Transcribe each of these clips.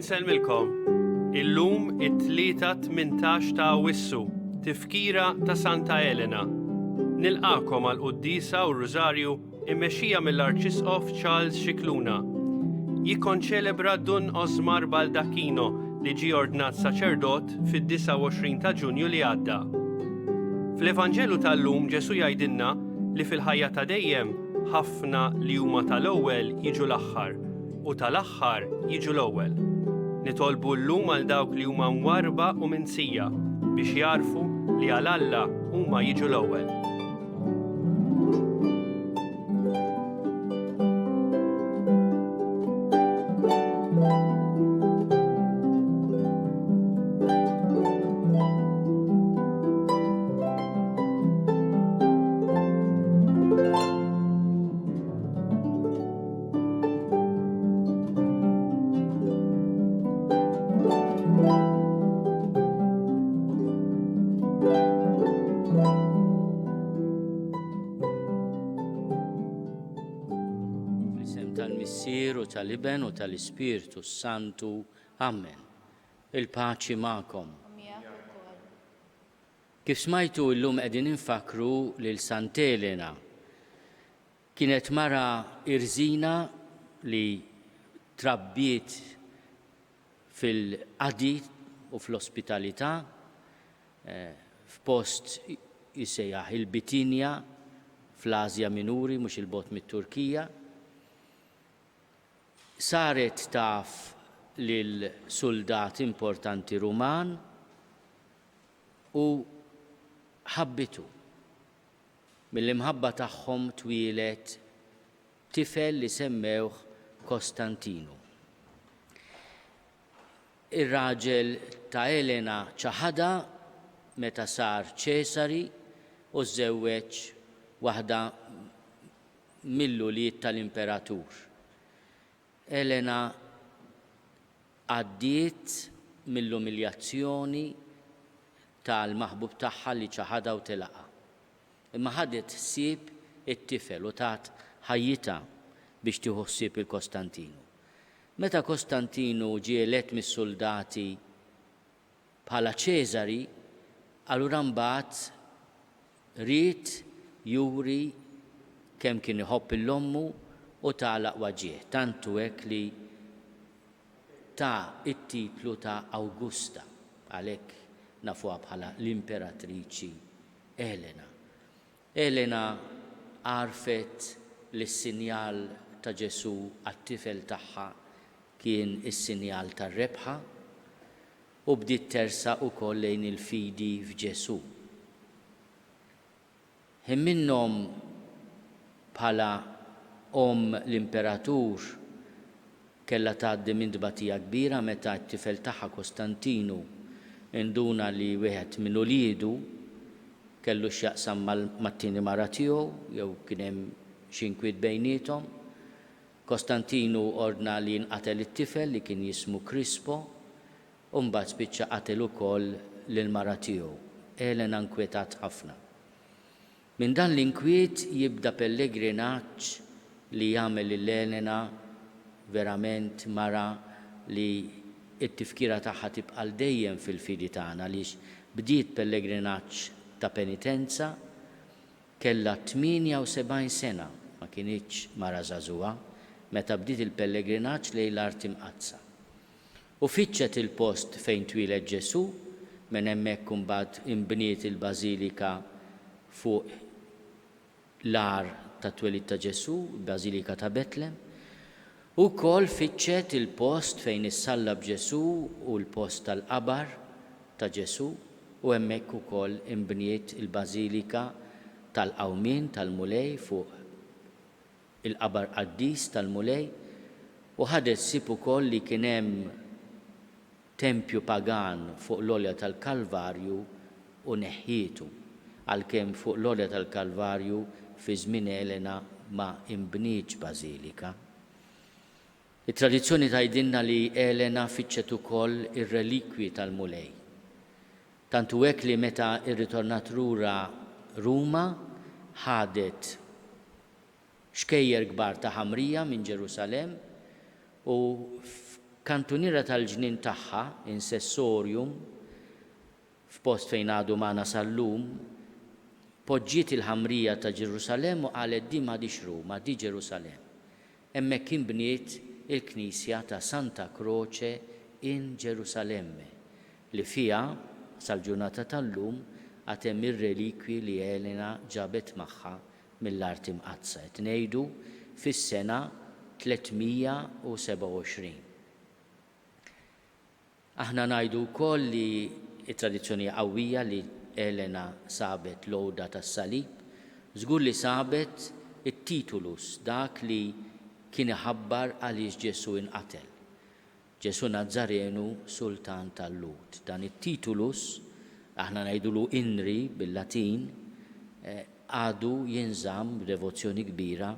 Inselmilkom, illum it-3-18 ta' Awwissu, tifkira ta' Santa Elena. Nilqakom għal Quddiesa u Rużarju immexxija mill-Arċisqof Charles Xikluna. Jikkonċelebra Dun Osmar Baldacchino li ġie ordnat saċerdot fid-29 ta' Ġunju li għadda. Fl-Evanġelu tal-lum Ġesu jgħidilna li fil-ħajja ta' dejjem ħafna li huma tal-ewwel jiġu l-aħħar u tal-aħħar jiġu l-ewwel. Nitolbu llum għal dawk li huma mwarba u minsija biex jarfu li għal Alla huma jiġu l-ewwel. Tal-Missier u tal-Iben u tal-Ispirtu Santu. Amen. Il-paċi magħkom. Kif smajtu llum qegħdin infakru lil Sant'Elena. Kienet mara irżina li trabbiet fil-qadi u fl-ospitalità f'post jisejjaħ il-Bitinja fl-Asja Minuri mhux il-bot mit-Turkija. Saret taf lil soldat importanti Ruman u ħabbitu. Mill-imħabba tagħhom twilet tifel li semmewh Kostantinu. Ir-raġel ta' Elena ċaħada meta sar Ċesari u żewweġ waħda mill-uliet tal-Imperatur. Elena għaddiet mill-umiljazzjoni tal-maħbub tagħha li ċaħada u tilaqha. Imma ħadet ħsieb it-tifel u tat ħajjita biex tieħu ħsieb il-Kostantinu. Meta Kostantinu ġie elett mis-soldati bħala Ċesari, allura mbagħad ried juri kemm kien iħobb il-ommu u tagħlaq waġieħ, tantu hekk li ta' it-titlu ta' Awgusta, għalhekk nafuha bħala l-Imperatriċi Elena. Elena għarfet li s-sinjal ta' Ġesu għat-tifel tagħha kien is-sinjal tar-rebħa u bdiet tersa wkoll lejn il-fidi f'Ġesu. Hemm minnhom bħala l-Imperatur kellha tgħaddi minn dbatija kbira meta t-tifel tagħha Kostantinu induna li wieħed minn uliedu kellu x'jaqsam mat-tieni mara tiegħu jew kien hemm xi inkwiet bejniethom. Kostantinu ordna li nqatel it-tifel li kien jismu Krispo u mbagħad spiċċa qatel ukoll lil mara tiegħu. Elena nkwetat ħafna. Minn dan l-inkwiet jibda pellegrinaġġ li jagħmel lil Elena verament mara li t-tifkira tagħha tibqa' dejjem fil-fidi tagħna għaliex bdiet pellegrinaġġ ta' penitenza kellha 78 sena ma kienitx mara żagħżugħa meta bdiet il-pellegrinaġġ lejn l-Art Imqazza. U fittxet il-post fejn twieled Ġesu minn hemmhekk imbagħad inbniet il-Bażilika fuq l-ar ta' twelid ta' Ġesu, il-Bażilika ta' Betlem, u wkoll fittxet il-post fejn issallab Ġesu u l-post tal-qabar ta' Ġesu u hemmhekk ukoll inbniet il-Bażilika tal-Qawmien tal-Mulej fuq il-qabar Qaddis tal-Mulej u ħadet ssib ukoll li kien hemm tempju pagan fuq l-Olja tal-Kalvarju u neħħietu għalkemm fuq l-Olja tal-Kalvarju fi żmien Elena ma inbnietx bażilika. It-tradizzjoni tgħidilna li Elena fittxet ukoll ir-relikwji tal-Mulej. Tantu hekk li meta rritornat lura Ruma ħadet xkejjer kbar ta' ħamrija minn Ġerusalemm u kantuniera tal-ġnien tagħha insessorium f'post fejn għadu magħna sal-lum poġġiet il-ħamrija ta' Ġerusalemm u qalet di m'għadix Ruma, di Ġerusalemm. Hemmhekk kien bniet il-Knisja ta' Santa Croce in Ġerusalemme li fiha sal-ġurnata tal-lum għad hemm ir-relikwi li Elena ġabet magħha mill-Art Imqazza. Qed ngħidu fis-sena 327. Aħna ngħidu wkoll li t-tradizzjoni qawwija li Elena sabet l-għoda tas-salib, żgur li sabet it-titulus dak li kien iħabbar għaliex Ġesu inqatel. Ġesu Nazzarenu Sultan tal-Lut. Dan it-titulus, aħna ngħidulu Inri bil-Latin, għadu jinżamm b'devozzjoni kbira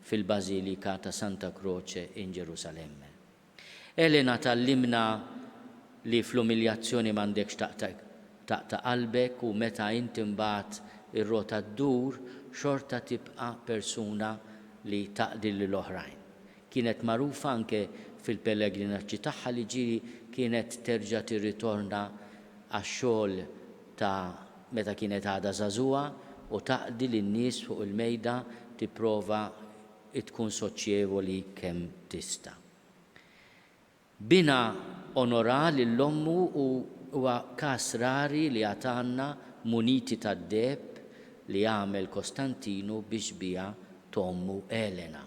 fil-Bażilika ta' Santa Croce in Ġerusalemme. Elena tallimna li fl-umiljazzjoni m'għandekx taqta' qalbek u meta inti mbagħad ir-rota ddur xorta tibqa' persuna li taqdi lill-oħrajn. Kienet magħrufa anke fil-pellegrinaġġi tagħha li ġieli kienet terġa' tirritorna għax-xogħol ta' meta kienet għadha żagħżugħa u taqdi lin-nies fuq il-mejda tipprova tkun soċjevoli kemm tista'. Bina onora lill-ommu u huwa każ rari li għatanna muniti tad-deheb li għamel Kostantinu biex biha tommu Elena.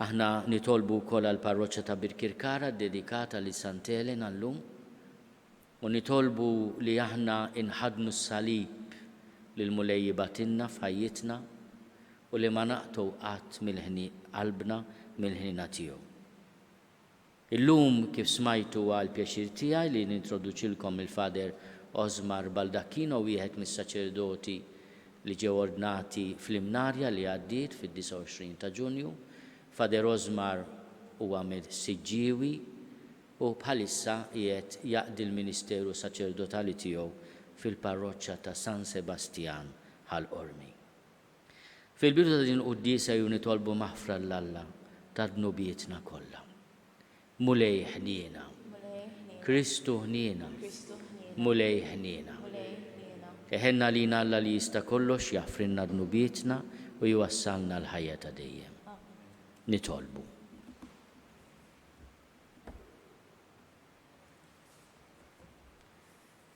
Aħna nitolbu wkoll għall-parroċċja ta' Birkirkara dedikata li Sant Elena llum u nitolbu li aħna inħadnu s-salib lil mulej batinna f'ħajjitna u li ma naqtu qatt qalbna mill-ħnina tiegħu. Illum kif smajtu għal pjaċir tiegħi li nintroduċilkom il-Fader Osmar Baldacchino, wieħed mis-saċerdoti li ġew ordnati fl-imnarja li għaddiet fid-29 ta' Ġunju. Fader Osmar huwa Siġġiewi u bħalissa qiegħed jaqdi l-Ministeru Saċerdotali tiegħu fil-parroċċja ta' San Sebastian ħal-Qormi. Fil-bidu ta' din Quddiesa ju nitolbu maħfra l-Alla ta' dnubietna kollha. Mulej ħniena, Kristu ħniena, mulej ħniena. Eħenna lina Alla li jista' kollox jaffrinna dnubietna u jwassalna l-ħajja ta' dejjem. Nitolbu.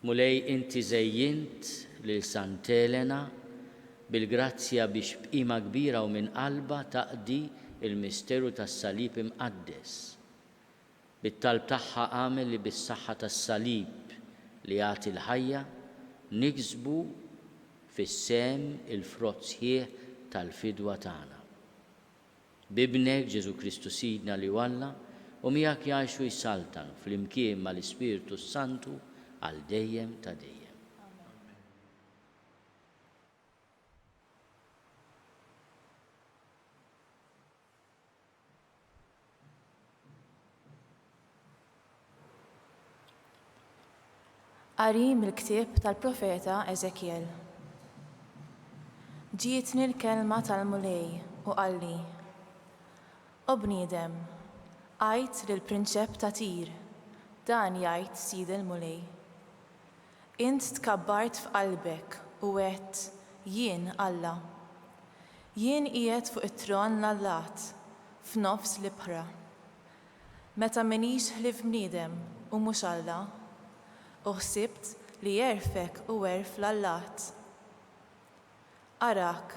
Mulej inti żejjint lil Sant Elena bil-grazzja biex b'qima kbira u minn qalba taqdi il-misteru tas-salib imqaddes. Bit-talb tagħha għamel li bis-saħħa tas-salib li jagħti l-ħajja niksbu fis-sem il-frott sħiħ tal-fidwa tagħna. Bibnek Ġesu Kristu Sidna li walla u miegħek jgħixu jsaltan fl-imkien mal-Ispiritu Santu għal dejjem ta' dejjem. Qari mill-ktieb tal-profeta Eżekjel. Ġietni l-kelma tal-mulej u qalli: O bniedem, għajt lill-prinċep ta' Tir, dan jgħid Sid il-mulej. Int tkabbart f'qalbek u għedt jien Alla. Jien qiegħed fuq it-tron l-Allat, f'nofs l-ibħra. Meta minix ħlief bniedem u mhux Alla, u ħsibt li jerfek u werf l-Allat. Arak,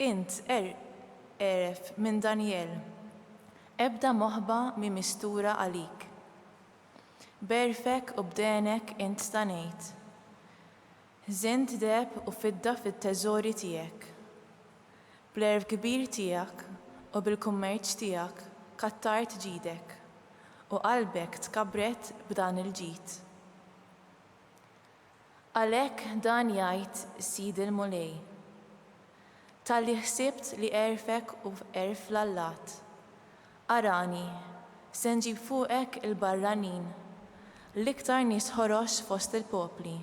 int eref minn Daniel, ebda moħba mi mistura għalik. Berfek u bdenek int stanejt. Zint deb u fidda fit-teżori tiegħek. Bl-erf kbir tiegħek u bil-kummerċ tiegħek kattart ġidek u qalbek tkabbret b'dan il-ġid. Għalhekk dan jgħid Sid il-mulej: Talli ħsibt li erfek u erf l-Allat. Arani, se nġib fuqek il-barranin, l-iktar nies ħorox fost il-popli.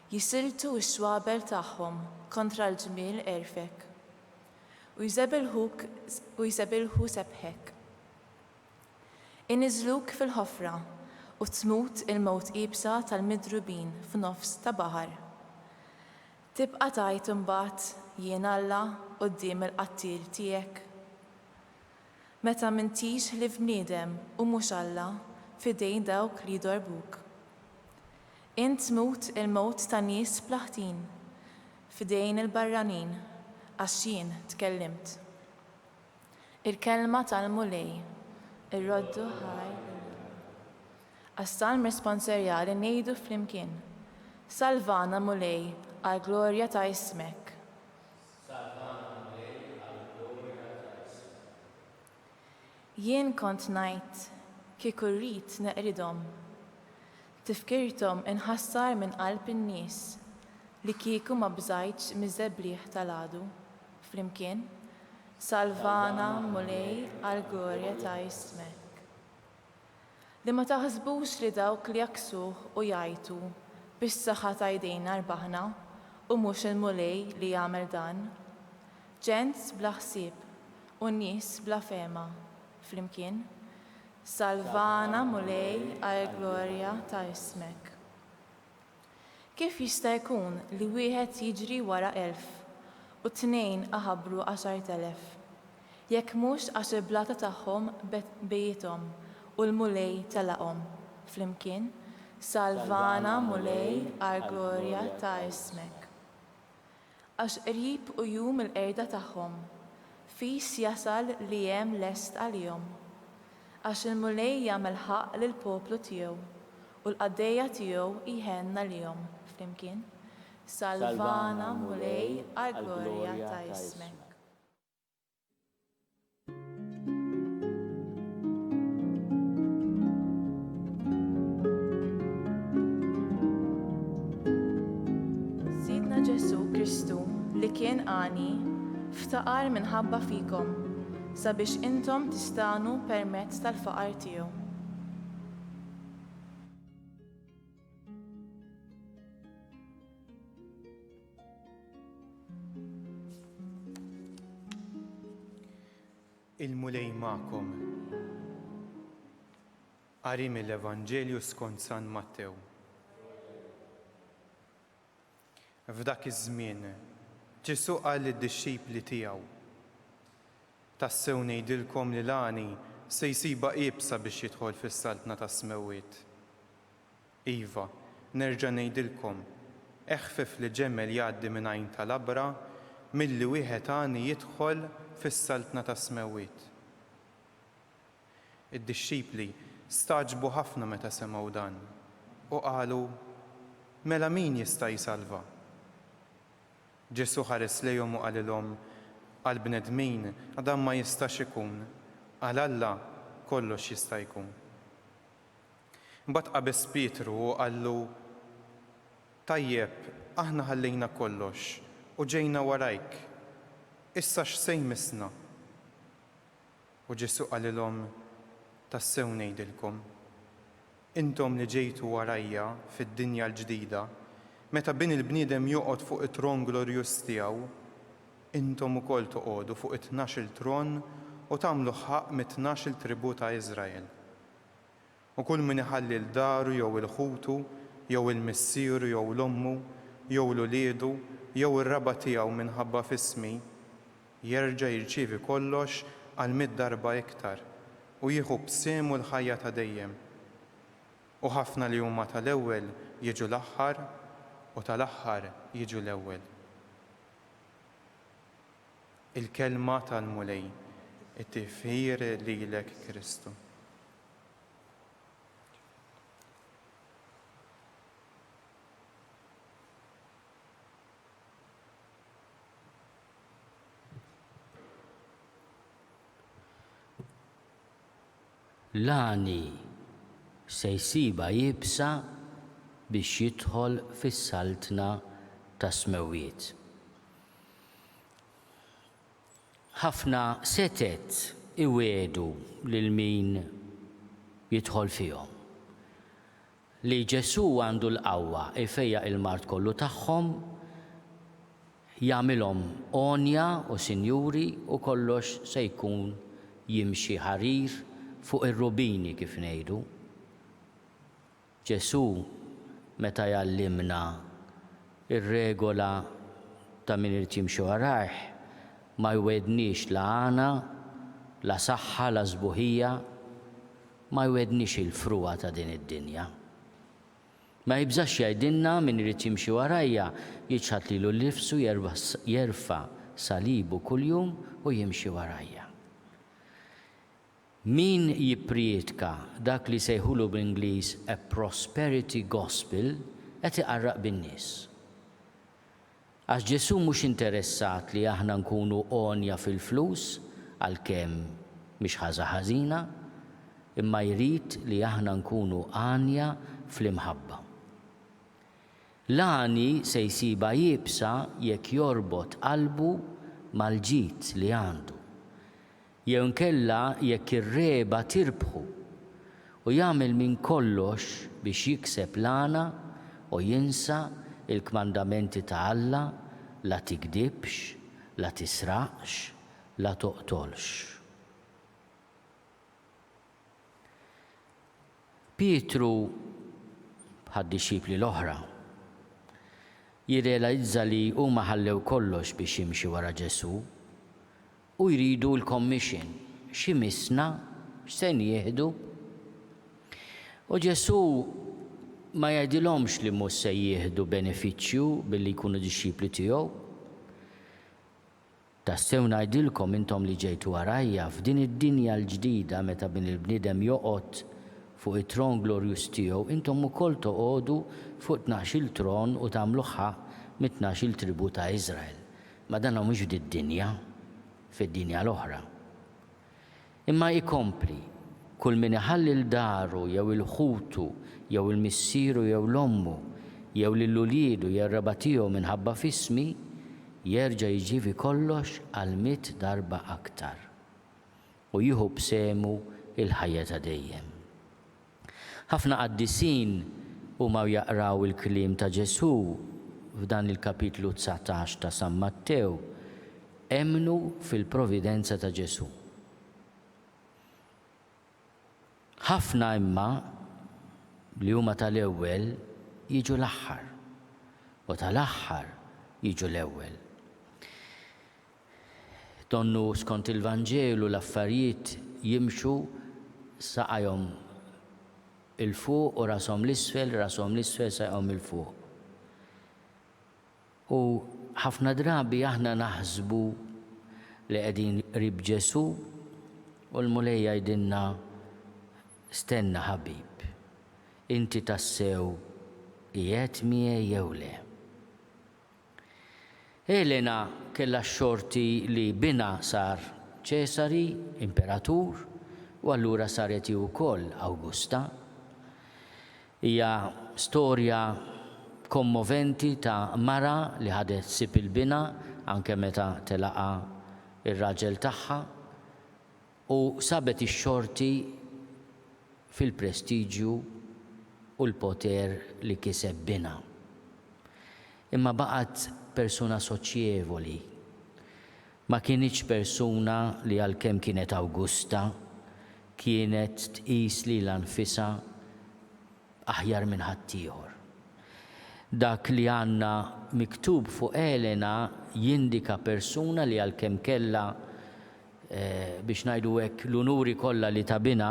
Jisiltu x-xwabel tagħhom kontra l-ġmiel erfek u jżebilħu sebħek. Iniżluk fil-ħofra u tmut il-mowt qiebsa tal-midrubin f'nofs ta' baħar. Tibqa' tgħid imbagħad jien Alla quddiem il-qattil tiegħek. Meta m'intix li f'bniedem u mhux Alla f'idejn dawk li jdorbuk. Int tmut il-mowt ta' nies plaħtin f'idejn il-barranin għax jien tkellimt. Il-kelma tal-mulej, ir-roddu ħaj. Għas-salm responserjali ngħidu flimkien. Salvana mulej għal glorja ta' ismek. Jien kont ngħid kieku rrid neqridhom. Tifkirthom inħassar minn qalb in-nies li kieku ma bżajtx miż-żebblieħ tal-għadu. Flimkien, salvana mulej għal glorja ta' ismek. Li ma taħsbux li dawk li jaksuh u jgħidu bis-saħħa ta' jdejna rbaħna u mhux il-mulej li jagħmel dan. Ġent bla ħsieb u nies bla fema. Flimkien, salvana mulej għal glorja ta' ismek. Kif jista' jkun li wieħed jiġri wara 1000 u tnejn aħabbru 10,000, jekk mhux għax il-blata tagħhom bejjithom u l-mulej telaqhom. Flimkien, salvana mulej għal glorja ta' ismek. Għax qrib u jum il-qerda tagħhom, fis jasal li hemm lest għalihom. Għax il-mulej jagħmel ħaq lill-poplu tiegħu u l-qaddejja tiegħu jħenna lihom. Flimkien, salvana mulej għal glorja ta' ismek. Sidna Ġesu Kristu li kien għani ftaqar minħabba fikom sabiex intom tistanu permezz tal-faqar tiegħu. Il-mulej magħkom. Qari mill-Evanġelju skont San Mattew. F'dak iż-żmien Ġesu qal lid-dixxipli tiegħu: tassew ngħidilkom li l-għani se jsiba qiebsa biex jidħol fis-saltna tas-smewwiet. Iva, nerġa' ngħidilkom, eħfef li ġemel jgħaddi minn għajn tal-abra milli wieħed għani jidħol fis-saltna tas-smewwiet. Id-dixxipli staġbu ħafna meta semgħu dan u qalu: mela min jista' jsalva? Ġesu ħares lejhom u qalilhom: għal bnedmin għadam ma jistax ikun, għal Alla kollox jista' jkun. Mbagħad qabeż Pietru u qallu: tajjeb, aħna ħallejna kollox u ġejna warajk, issa x'se jmissna? U Ġesu qalilhom: tassew ngħidilkom, intom li ġejtu warajja fid-dinja l-ġdida, meta bin il-bniedem joqgħod fuq it-tron glorjuż tiegħu, intom ukoll toqgħodu fuq 12 tron u tagħmlu ħaq mit-12 tribù ta' Iżrael. U kull min iħalli l-daru jew il-ħutu, jew il-missieru jew l-ommu, jew l-uliedu, jew ir-raba tiegħu minħabba f'ismi, jerġa' jirċievi kollox għal 100 darba iktar u jieħu b'semu l-ħajja ta' dejjem. U ħafna li huma tal-ewwel jiġu l-aħħar u tal-aħħar jiġu l-ewwel. Il-kelma tal-mulej, it-tifħir lilek Kristu. L-għani se jsiba jibsa biex jidħol fis-saltna tas-smewwiet. Ħafna setet iwedu lil min jidħol fihom. Li Ġesu għandu l-qawwa ifejjaq il-mart kollu tagħhom, jagħmilhom onja u sinjuri u kollox se jkun jimxi ħarir fuq ir-rubini kif ngħidu. Ġesu meta jallimna ir-regola ta' min irid jimxi warajh ma jwedniex la għana, la saħħa, la żbuħija, ma jwedniex il-fruwa ta' din id-dinja. Ma jibżax jgħidilna min irid jimxi warajja jiġħad lilu l-nifsu jerfa' salibu kuljum u jimxi warajja. Min jippriedka dak li sejħulu bl-Ingliż a prosperity gospel qed iqarraq bin-nies. Għax Ġesu mhux interessat li aħna nkunu onja fil-flus għalkemm mhix ħaża ħażina, imma jrid li aħna nkunu għanja fl-imħabba. L-għani se jsiba jibsa jekk jorbot qalbu mal-ġid li għandu. Jew nkella jekk ir-reba tirbħu u jagħmel minn kollox biex jikseb l-għana u jinsa il-kmandamenti ta' Alla, la tikdibx, la tisraqx, la toqtolx. Pietru ħad-dixxipli l-oħra jirrealizza li huma ħallew kollox biex jimxi wara Ġesu u jridu l-commission, x'imisna, x'se jieħdu. U Ġesu ma jgħidilhomx li mhux se jieħdu benefiċċju billi jkunu dixxipli tiegħu. Tassew ngħidilkom intom li ġejtu warajja f'din id-dinja l-ġdida meta bin il-bniedem joqgħod fuq it-tron glorjus tiegħu, intom ukoll toqgħodu fuq 12 tron u tagħmlu ħaq mit-12 tribu ta' Iżrael. Ma dan mhux fid-dinja, fid-dinja l-oħra. Imma jkompli, kull min iħalli l-daru jew il-ħutu jew il-missieru jew l-ommu jew lill-uliedu jew raba tiegħu minħabba f'ismi jerġa' jiġivi kollox għal 100 darba aktar u jieħu b'semu il-ħajja ta' dejjem. Ħafna qaddisin huma jaqraw il-kliem ta' Ġesu f'dan il-kapitlu 19 ta' San Mattew emnu fil-providenza ta' Ġesu. Ħafna imma li huma tal-ewwel jiġu l-aħħar u tal-aħħar jiġu l-ewwel. Donnu skont il-Vanġelu l-affarijiet jimxu saqajhom il-fuq u rashom l-isfel saqajhom il-fuq. U ħafna drabi aħna naħsbu li qegħdin qrib Ġesu u l-mulej jgħidilna stenna ħabib, inti tassew qiegħed miegħi jew le. Elena kellha xorti li bina sar Ċesari, imperatur, u allura saret hi wkoll Awgusta. Hija storja kommoventi ta' mara li ħadet sib il-bina anke meta telaqa ir-raġel tagħha u sabet ix-xorti fil-prestiġju u l-poter li kiseb bina. Imma baqgħet persuna soċjevoli. Ma kienx persuna li għalkemm kienet Awgusta kienet tqis lilha nfisha aħjar minn ħaddieħor. Dak li għandna miktub fuq Elena jindika persuna li għalkemm kellha biex ngħidu hekk l-unuri kollha li ta' bina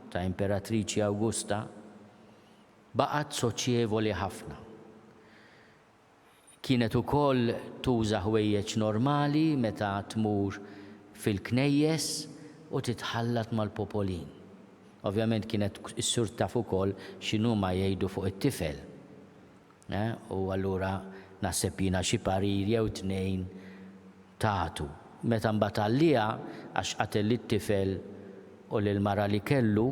ta' Imperatriċi Awgusta baqgħet soċjevoli ħafna. Kienet ukoll tuża ħwejjeġ normali meta tmur fil-knejjes u titħallat mal-popolin. Ovvjament kienet is-sur taf ukoll x'inhuma jgħidu fuq it-tifel. U allura naħseb jiena xi parir jew tnejn tagħtu. Meta mbagħad għalliha għax qatel it-tifel u lil-mara li kellu,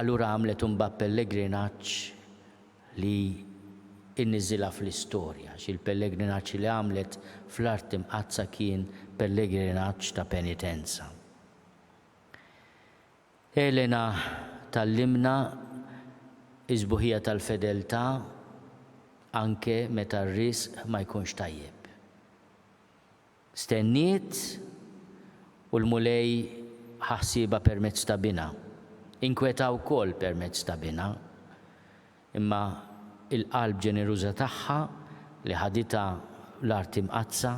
allura għamlet imbagħad pellegrinaġġ li inniżilha fl-istorja. Il-pellegrinaġġ li għamlet fl-art imqazza kien pellegrinaġġ ta' penitenza. Elena tallimna iż-żbuħija tal-fedeltà anke meta r-risq ma jkunx tajjeb. Stenniet u l-mulej ħassiba permezz ta' bina, inkweta wkoll permezz ta' bina, imma il-qalb ġeneruża tagħha li ħaditha l-art imqazza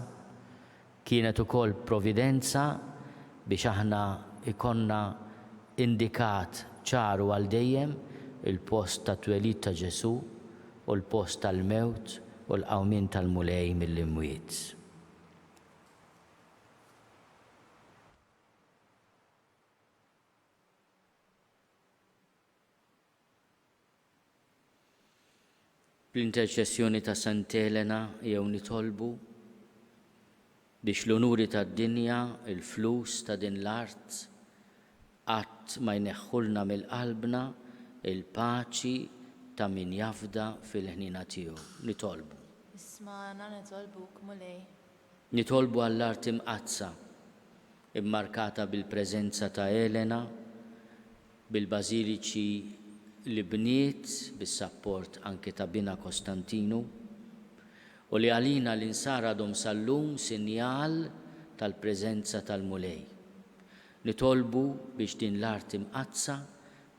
kienet ukoll providenza biex aħna ikonna indikat ċaru għal dejjem il-post ta' twelid ta' Ġesu u l-post tal-mewt u l-qawmien tal-mulej mill-imwiet. Bl-interċessjoni ta' Sant'Elena jew nitolbu biex l-unuri tad-dinja, il-flus ta' din l-art qatt ma jneħħulna mill-qalbna il-paċi ta' min jafda fil-ħnina tiegħu. Nitolbu. Isma'na nitolbuk mulej. Nitolbu għall-art imqazza, immarkata bil-preżenza ta' Elena, bil-bażiliċi li bniet bis-sapport anke ta' Bina Kostantinu u li għalina l-insar għadhom sal-lum sinjal tal-preżenza tal-mulej. Nitolbu biex din l-art imqazza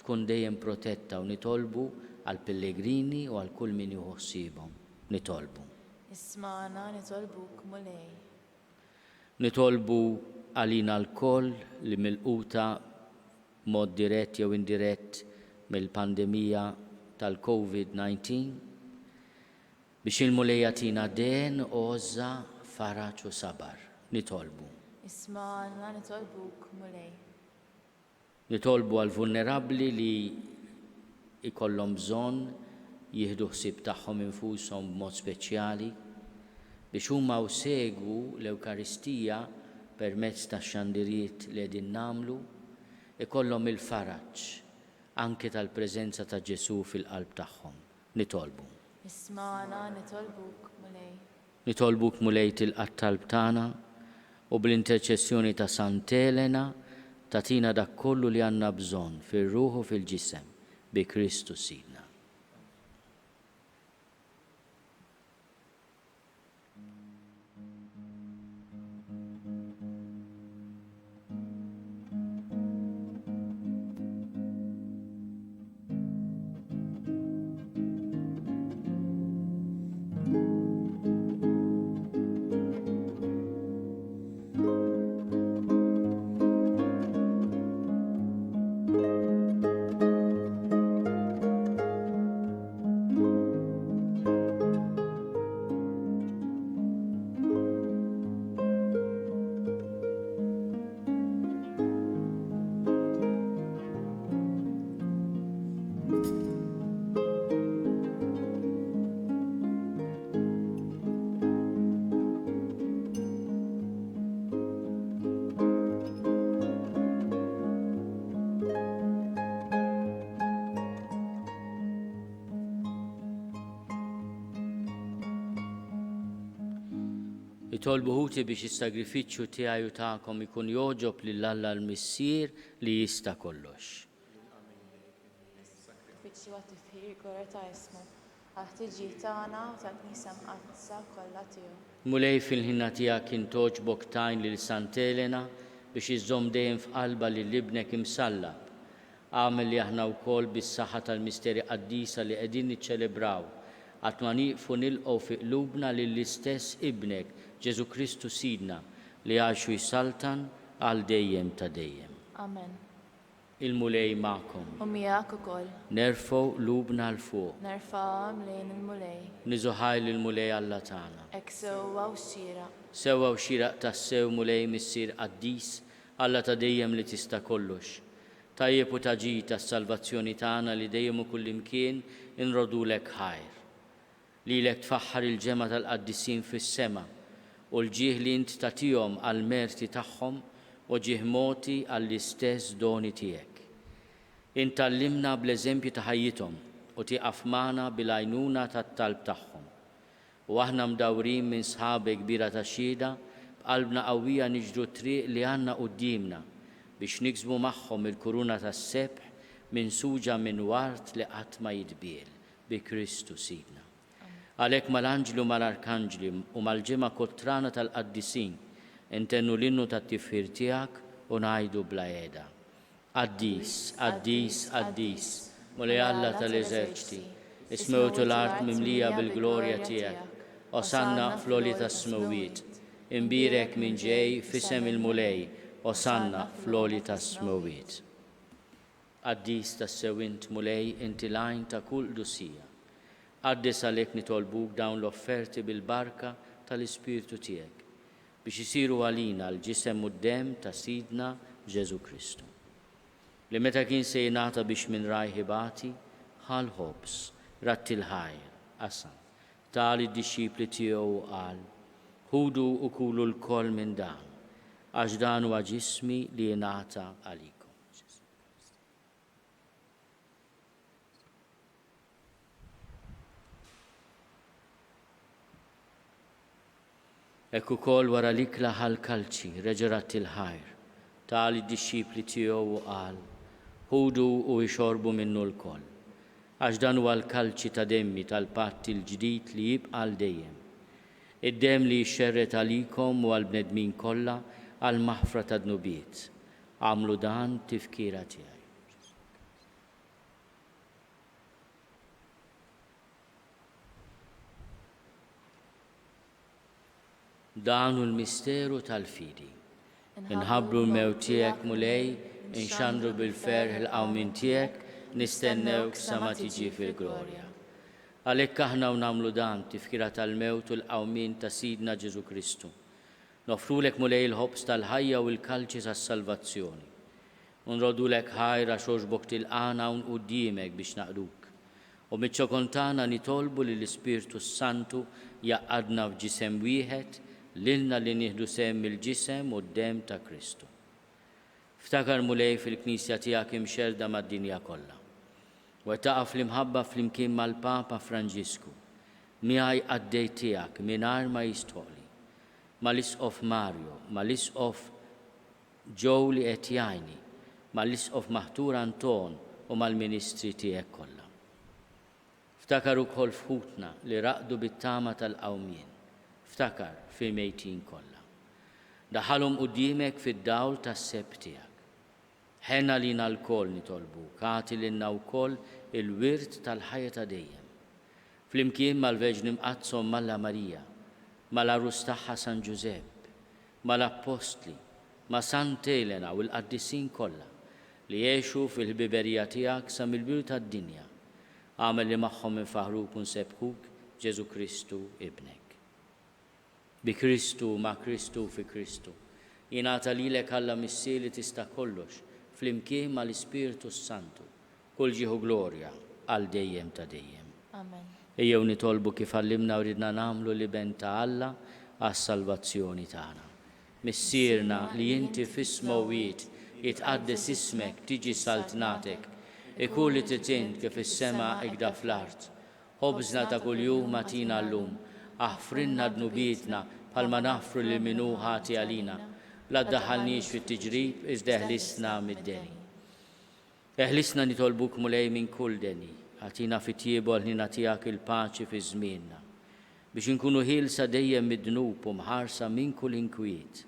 tkun dejjem protetta u nitolbu għal pellegrini u għal kull min jieħu ħsiebhom. Nitolbu. Isma'na nitolbuk mulej. Nitolbu għalina l-koll li milquta mod dirett jew indirett mill-pandemija tal-COVID-19 biex il-mulej jagħtina den, għoża, faraġ u sabar. Nitolbu. Isma'na nitolbuk mulej. Nitolbu għal vulnerabbli li ikollhom bżonn jieħdu ħsieb tagħhom infushom b'mod speċjali biex huma segwu l-Ewkaristija permezz tax-xandiriet li qegħdin nagħmlu ikollhom il-faraġ anke tal-preżenza ta' Ġesu fil-qalb tagħhom. Nitolbu. Isma'na nitolbuk mulej. Nitolbuk mulej tilqa' talb tagħna u bl-interċessjoni ta' Sant'Elena tatina dak kollu li għandna bżonn fir-ruħ u fil-ġisem bi Kristu Sidna. Nitolbu ħuti biex is-sagrifiċċju tiegħi u tagħkom ikun joġob lil Alla l-Missier li jista' kollox. Sagrifiċċju għat-tifħir kura ta' ismu għat-tiġi tagħna u tal-Knisja mqaddsa kollha tiegħu. Mulej fil-ħinna tiegħek kien toġbok tajn lil Sant'Elena biex iżżomm dejjem f'qalba lil ibnek imsallab. Għamel li aħna wkoll bis-saħħa tal-misteri Quddiesa li qegħdin niċċelebraw qatt ma nieqfu nilqgħu fi qlubna lill-istess ibnek Ġesu Kristu Sidna li għaxu jsaltan għal dejjem ta' dejjem. Amen. Il-mulej magħkom. U miegħek ukoll. Nerfgħu qlubna l fuq. Nerfa'hom lejn il-mulej. Niżuħaj lill-mulej Alla tagħna. Hekk sewwa u xieraq. Sewwa u xieraq tas-sew mulej missier Quddies Alla ta' dejjem li tista' kollox. Tajjeb u taġi tas-salvazzjoni tagħna li dejjem u kullimkien inrodulek ħajr. Lilek tfaħħar il-ġema tal-Quddisin fis-sema u l-ġieħ li int tagħtihom għall-merti tagħhom u ġieħ moti għall-istess doni tiegħek. Int tallimna bl-eżempju ta' ħajjithom u tieqaf magħna bil-għajnuna tat-talb tagħhom. U aħna mdawrin minn sħabi kbira tax-xhieda b'qalbna qawwija niġru triq li għandna qudiemna biex niksbu magħhom il-kuruna tas-sebħ minsuġa minn wart li qatt ma jitbiel bi Kristu Sidna. Għalhekk mal-anġli u mal-arkanġli u mal-ġimgħa kottrana tal-Quddisin intennu l-innu tat-tifħir tiegħek u ngħidu bla qiegħda. Qaddis, qaddis, qaddis, mulej Alla tal-eżerċiti, ismewtu l-art mimlija bil-glorja tiegħek, osanna fl-għoli tas-smewwiet, imbirek minn ġej f'isem il-mulej, osanna fl-għoli tas-smewwiet. Qaddis tas-sewwint mulej inti lajn ta' kull dussija. Qaddis għalhekk nitolbuk dawn l-offerti bil-barka tal-Ispirtu tiegħek biex isiru għalina l-ġisem u d-dem ta' Sidna Ġesu Kristu. Li meta kien se jingħata biex minn rajħibati, ħal ħobs, ratti l-ħajr, qasam, tal id-disċipli tiegħu qal, ħudu u kulu l-koll minn dan, għax dan huwa ġismi li jingħata għalikom. Ekku kol wara l-ikla ħal-kalċi reġerat il-ħajr, tal id-disċipli tiegħu qal, ħudu u jxorbu minnu l-koll, għax dan huwa l-kalċi ta' demmi tal-patt il-ġdid li jibqa' l dejjem. Id-dem li jxerret għalikom u għall-bnedmin kollha għall-maħfra ta' dnubiet. Għamlu dan tifkira tiegħi. Dan hu l-misteru tal-fidi. Inħabbru l-mewt tiegħek mulej, inxandru bil-ferħ il-qawmin tiegħek, nistennewk sa ma tiġi fil-glorja. Għalhekk aħna nagħmlu dan tifkira tal-mewt u l-qawmin ta' Sidna Ġesu Kristu. Nofrulek mulej il-ħobs tal-ħajja u l-kalċi tas-salvazzjoni. Nrodulek ħajra xoġbok tilqana un quddiemek biex naqduk. U miċ-ċokontana nitolbu li l-Ispirtu Santu jaqadna f'ġisem wieħed lilna li nieħdu sehem il-ġisem u d-dem ta' Kristu. Ftakar mulej fil-Knisja tiegħek imxerda mad-dinja kollha. U taqaf l-imħabba flimkien mal-Papa Franġisku, miegħi għaddej tiegħek mingħajr ma jistħoqli, mal-Isqof Mario, mal-Isqof Ġew li qed jgħinni, mal-Isqof Maħtur Anton u mal-Ministri tiegħek kollha. Ftakar ukoll fħutna li raqdu bit-tama tal-qawmien. Ftakar fil-mejtin kollha. Daħalhom quddiemek fid-dawl tas-seb tiegħek. Ħenna lina l-koll nitolbu, kati lilna wkoll il-wirt tal-ħajja ta' dejjem. Flimkien mal-Verġni Mqazzom Malla Marija, mal-Arus tagħha San Ġusepp, mal-Apostli, ma' Sant Elena u l-qaddisin kollha li jgħixu fil-ħbiberija tiegħek sa mill-bidu tad-dinja. Għamel li magħhom infaħruk u nsebħuk Ġesu Kristu ibnek. Bi Kristu, ma' Kristu, fi Kristu. Jingħata lilek Alla missier li tista' kollox, flimkien mal-Ispirtu Santu, kull ġieħu glorja għal dejjem ta' dejjem. Amen. Ejjew nitolbu kif għallimna u ridna nagħmlu li ben ta' Alla għas-salvazzjoni tagħna. Missierna li inti fis-smewwiet jitqaddes ismek tiġi saltnatek, ikun li titint kif is-sema ikda fl-art. Ħobżna ta' kuljum matina llum, aħfrinna dnubietna bħalma naħfru lil minhu ħati għalina. La ddaħħalniex fit-tiġrib iżda eħlisna mid-deni. Eħlisna nitolbuk mulej minn kull deni, ħatina fit-tiebu ħlina tiegħek il-paċi fi żmienna, biex inkunu ħielsa dejjem mid-dnub u mħarsa minn kull inkwiet.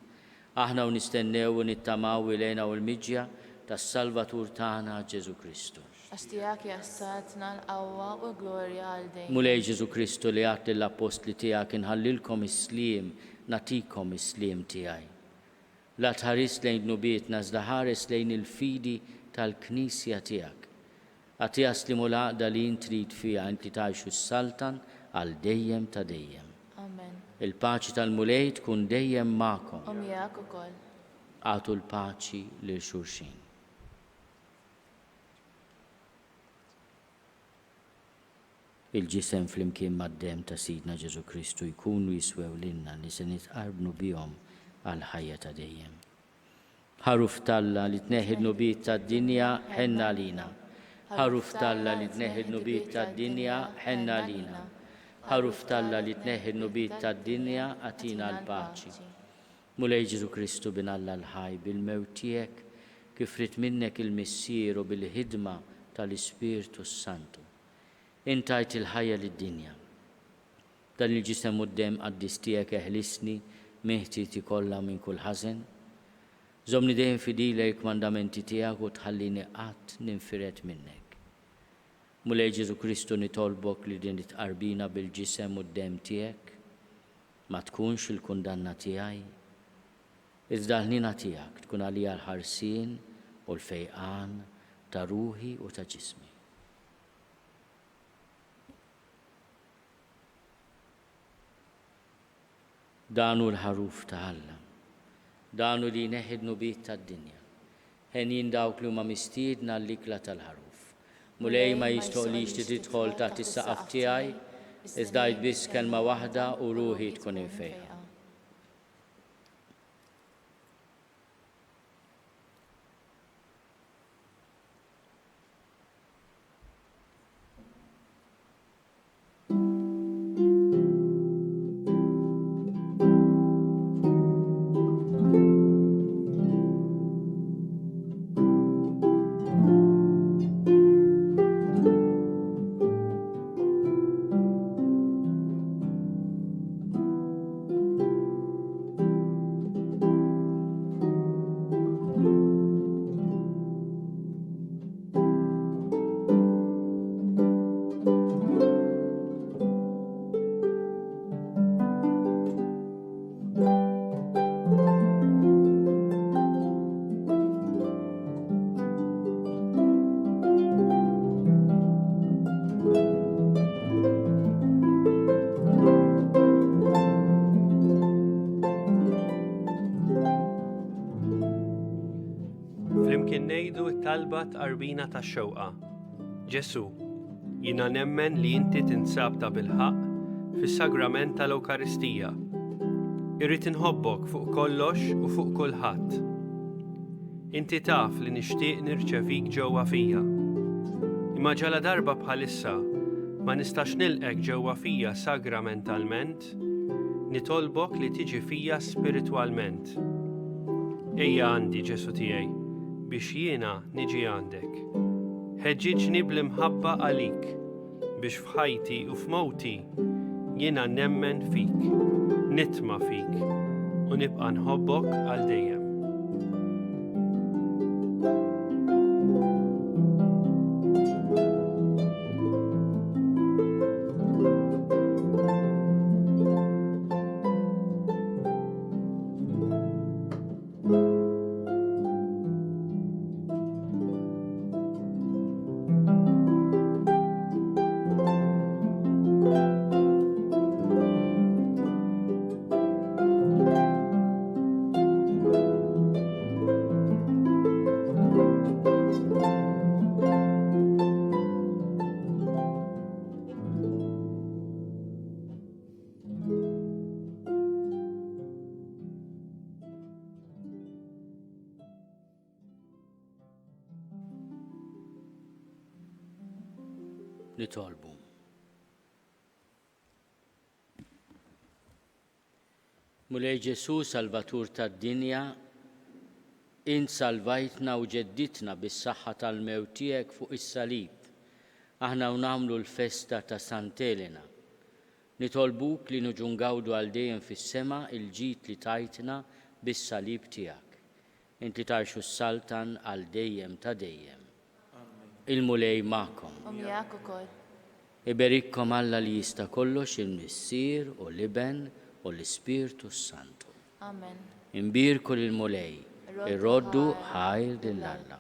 Aħna u nistennew u nittamaw ilejna u l-miġja tas-Salvatur tagħna Ġesu Kristu. Għax tiegħek jastatna l-qawwa u l-glorja għal dejjem. Mulej Ġesu Kristu li għadt lill-Apostli tiegħek inħallilkom is-sliem, nagħtikom is-sliem tiegħi. La tħares lejn dnubietna iżda ħares lejn il-fidi tal-Knisja tiegħek. Għatiha slimu l-għaqda li intrid fiha inti tgħixu s-saltan għal dejjem ta' dejjem. Amen. Il-paċi tal-mulej tkun dejjem magħkom. U miegħek ukoll. Għatu l-paċi lil xulxin. Il-ġisem flimkien mad-dem ta' Sidna Ġesu Kristu jkunu jiswew lilna li se nitqarbnu bihom għal ħajja ta' dejjem. Ħaruf Talla li tneħħi d-nubiet tad-dinja ħenna lina. Ħaruf Talla li tneħħi d-nubiet tad-dinja ħenna lina. Ħaruf Talla li tneħħi d-nubiet tad-dinja għatina l-paċi. Mulej Ġesu Kristu bin Alla l-ħaj bil-mewt tiegħek kif rid minnek il-missier u bil-ħidma tal-Ispirtu Santu. Intajt il-ħajja lid-dinja. Dan il-ġisem u d-dem qaddis tiegħek eħlisni meħtiti kollha minn kull ħażen. Żomni dejjem fidilek mandamenti tiegħek u tħallini qatt ninfiret minnek. Mulej Ġesu Kristu nitolbok li din tqarbina bil-ġisem u d-dem tiegħek ma tkunx il-kundanna tiegħi. Iżda l-ħnina tiegħek tkun għalija l-ħarsien u l-fejqan ta' ruħi u ta' ġismi. Danu l-ħaruf ta' Alla. Danu li neħidnu bit tad-dinja. Ħenin dawk li huma mistiedna l-ikla tal-ħaruf. Mulej ma jistoqlix tidħol taħt is-saqaf tiegħi, iżda biss kelma waħda u ruħi tkun infejqa. Flimkien ngħidu t-talba tqarbina tax-xewqa. Ġesu, jiena nemmen li inti tinsab ta' bil-ħaqq fis-sagrament tal-Ewkaristija. Irrid inħobbok fuq kollox u fuq kulħadd. Inti taf li nixtieq nirċevik ġewwa fija. Imma ġala darba bħalissa ma nistax nilqek ġewwa fija sagramentalment, nitolbok li tiġi fija spiritwalment. Ejja għandi Ġesu tiegħi biex jiena niġi għandek. Ħeġġiġni bl-imħabba għalik biex f'ħajti u f'mowti jiena nemmen fik, nitma' fik u nibqa' nħobbok għal dejjem. Nitolbu. Mulej Ġesu Salvatur tad-dinja, int salvajtna u ġedditna bis-saħħa tal-mewt tiegħek fuq is-salib. Aħna nagħmlu l-festa ta' Sant'Elena. Nitolbuk li niġu ngawdu għal dejjem fis-sema il-ġid li tajtna bis-salib tiegħek. Inti tarxu s-saltan għal dejjem ta' dejjem. Il-mulej magħkom. Miegħek ukoll. Iberikkom Alla li jista' kollox il-Missier u l-Iben u l-Ispirtu Santu. Amen. Imbirku lil-mulej, irroddu ħajr lill-Alla.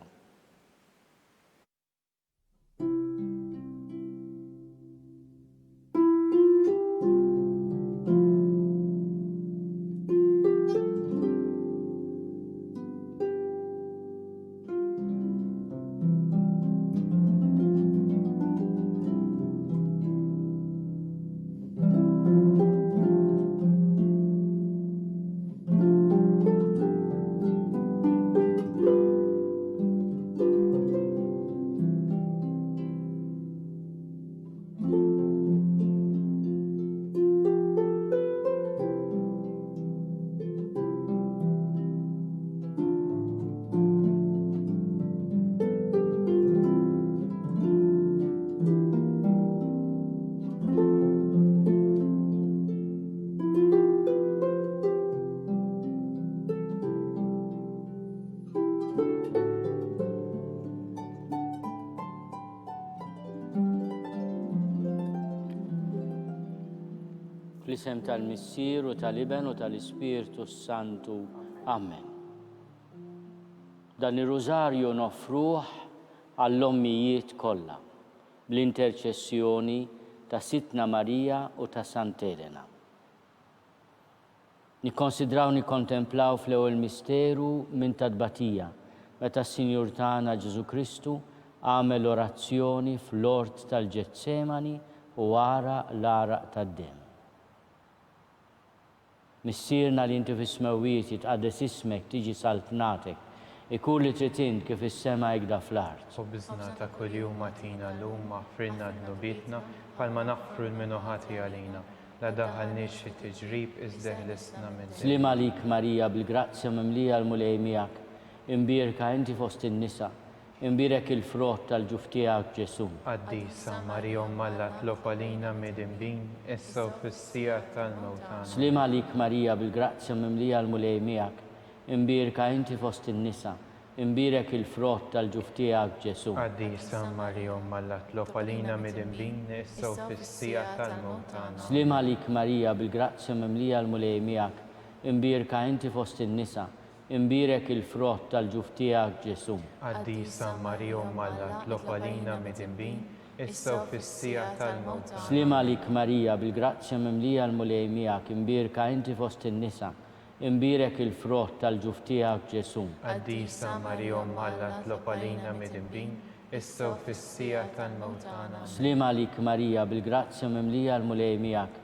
Fl-isem tal-Missier u tal-Iben u tal-Ispirtu Santu. Amen. Dan ir-Rużarju nofruh għall-ommijiet kollha bl-interċessjoni ta' Sitna Marija u ta' Sant'Elena. Nikkonsidraw nikkontemplaw fl-ewwel misteru minn tadbatija meta s-Sinjur tagħna Ġesu Kristu għamel orazzjoni fl-ort tal-Ġetsemani u wara l-għaraq tad-dem. Missierna li inti fis-smewwiet jitqaddes ismek tiġi saltnatek, ikun li trid int kif is-sema hekk fl-art. Ħobbiżna ta' kuljum matina llum aħfrilna dnubietna bħalma naħfru l-minuħati għalina. La daħalniex fi tiġrib iżda ħlisna minn. Slim għalik Marija bil-grazzja mimlija l-mulej miegħek, imbierka inti fost in-nisa, imbierek il-frott tal-ġuf tiegħek Ġesu. Quddiesa Marija Alla tlob għalina midimbin, issa u fis-sija tal-mewt tagħna. Slim għalik Marija bil-grazzja mimlija l-mulej miegħek, imbierka inti fost in-nisa, imbierek il-frott tal-ġuf tiegħek Ġesu. Quddiesa Marija Alla tlob għalina midimbin, issa u fis-sija tal-mewt tagħna. Slim għalik Marija bil-grazzja mimlija l-mulej miegħek, imbierka inti fost in-nisa, imbierek il-frott tal-ġuf tiegħek Ġesu. Quddiesa Marija Alla tlob għalina midimbin, issa u fis-sija tal-mewt tagħna. Slim għalik Marija bil-grazzja mimlija l-mulej miegħek, imbierka inti fost in-nisa, imbierek il-frott tal-ġuf tiegħek Ġesu. Quddiesa Marija Alla tlob għalina midimbin, issa u fis-sija tal-mewt tagħna. Slim għalik Marija bil-grazzja mimlija l-mulej miegħek,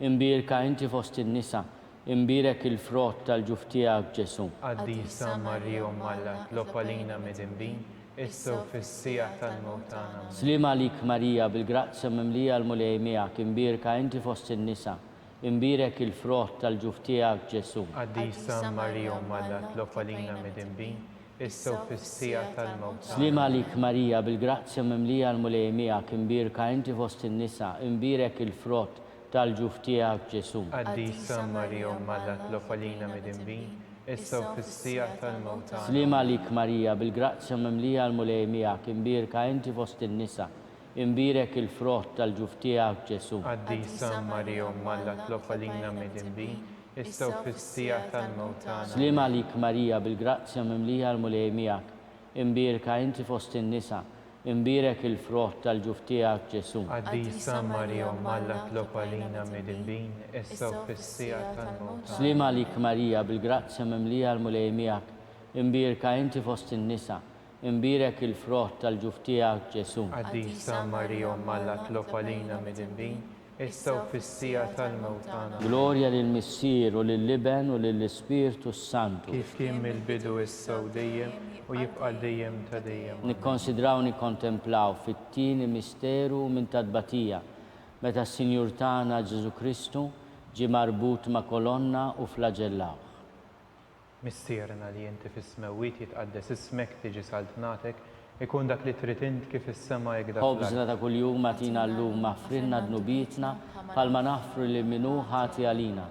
imbierka inti fost in-nisa, imbierek il-frott tal-ġuf tiegħek Ġesu. Quddiesa Marija Alla tlob għalina midimbin, issa u fis-sija tal-mewt tagħna. Slim għalik Marija bil-grazzja mimlija l-mulej miegħek, imbierka inti fost in-nisa, imbierek il-frott tal-ġuf tiegħek Ġesu. Quddiesa Marija Alla tlob għalina midimbin, issa u fis-sija tal-mewt tagħna. Slim għalik Marija bil-grazzja mimlija l-mulej miegħek, imbierka inti fost in-nisa, imbierek il-frott tal-ġuf tiegħek Ġesu. Quddiesa Marija Alla tlob għalina midimbin, issa u fis-sija tal-mewt tagħna. Slim għalik Marija bil-grazzja mimlija l-mulej miegħek, imbierka inti fost in-nisa, imbierek il-frott tal-ġuf tiegħek Ġesu. Quddiesa Marija Alla tlob għalina midimbin, issa u fis-sija tal-mewt tagħna. Slim għalik Marija bil-grazzja mimlija l-mulej miegħek, imbierka inti fost in-nisa, imbierek il-frott tal-ġuf tiegħek Ġesu. Quddiesa Marija Alla tlob għalina midimbin, issa u fis-sija tal-mewt tagħna. Slim għalik Marija bil-grazzja mimlija l-mulej miegħek, imbierka inti fost in-nisa, imbierek il-frott tal-ġuf tiegħek Ġesu. Quddiesa Marija Alla tlob għalina midimbin, issa u fis-sija tal-mewt tagħna. Glorja lill-Missier u lill-Iben u lill-Ispirtu Santu. Kif kien mill-bidu issa u dejjem u jibqa' dejjem ta' dejjem. Nikkonsidraw nikkontemplaw fit-tieni misteru minn tadbatija meta s-Sinjur tagħna Ġesu Kristu ġie marbut ma' kolonna u flaġellawh. Missierna li inti fis-smewwiet jitqaddes ismek tiġi saltnatek, ikun dak li trid int kif is-sema hekk dak Ħobżna ta' kuljum matina llum maħfrilna dnubietna bħalma naħfru li minnu ħati għalina.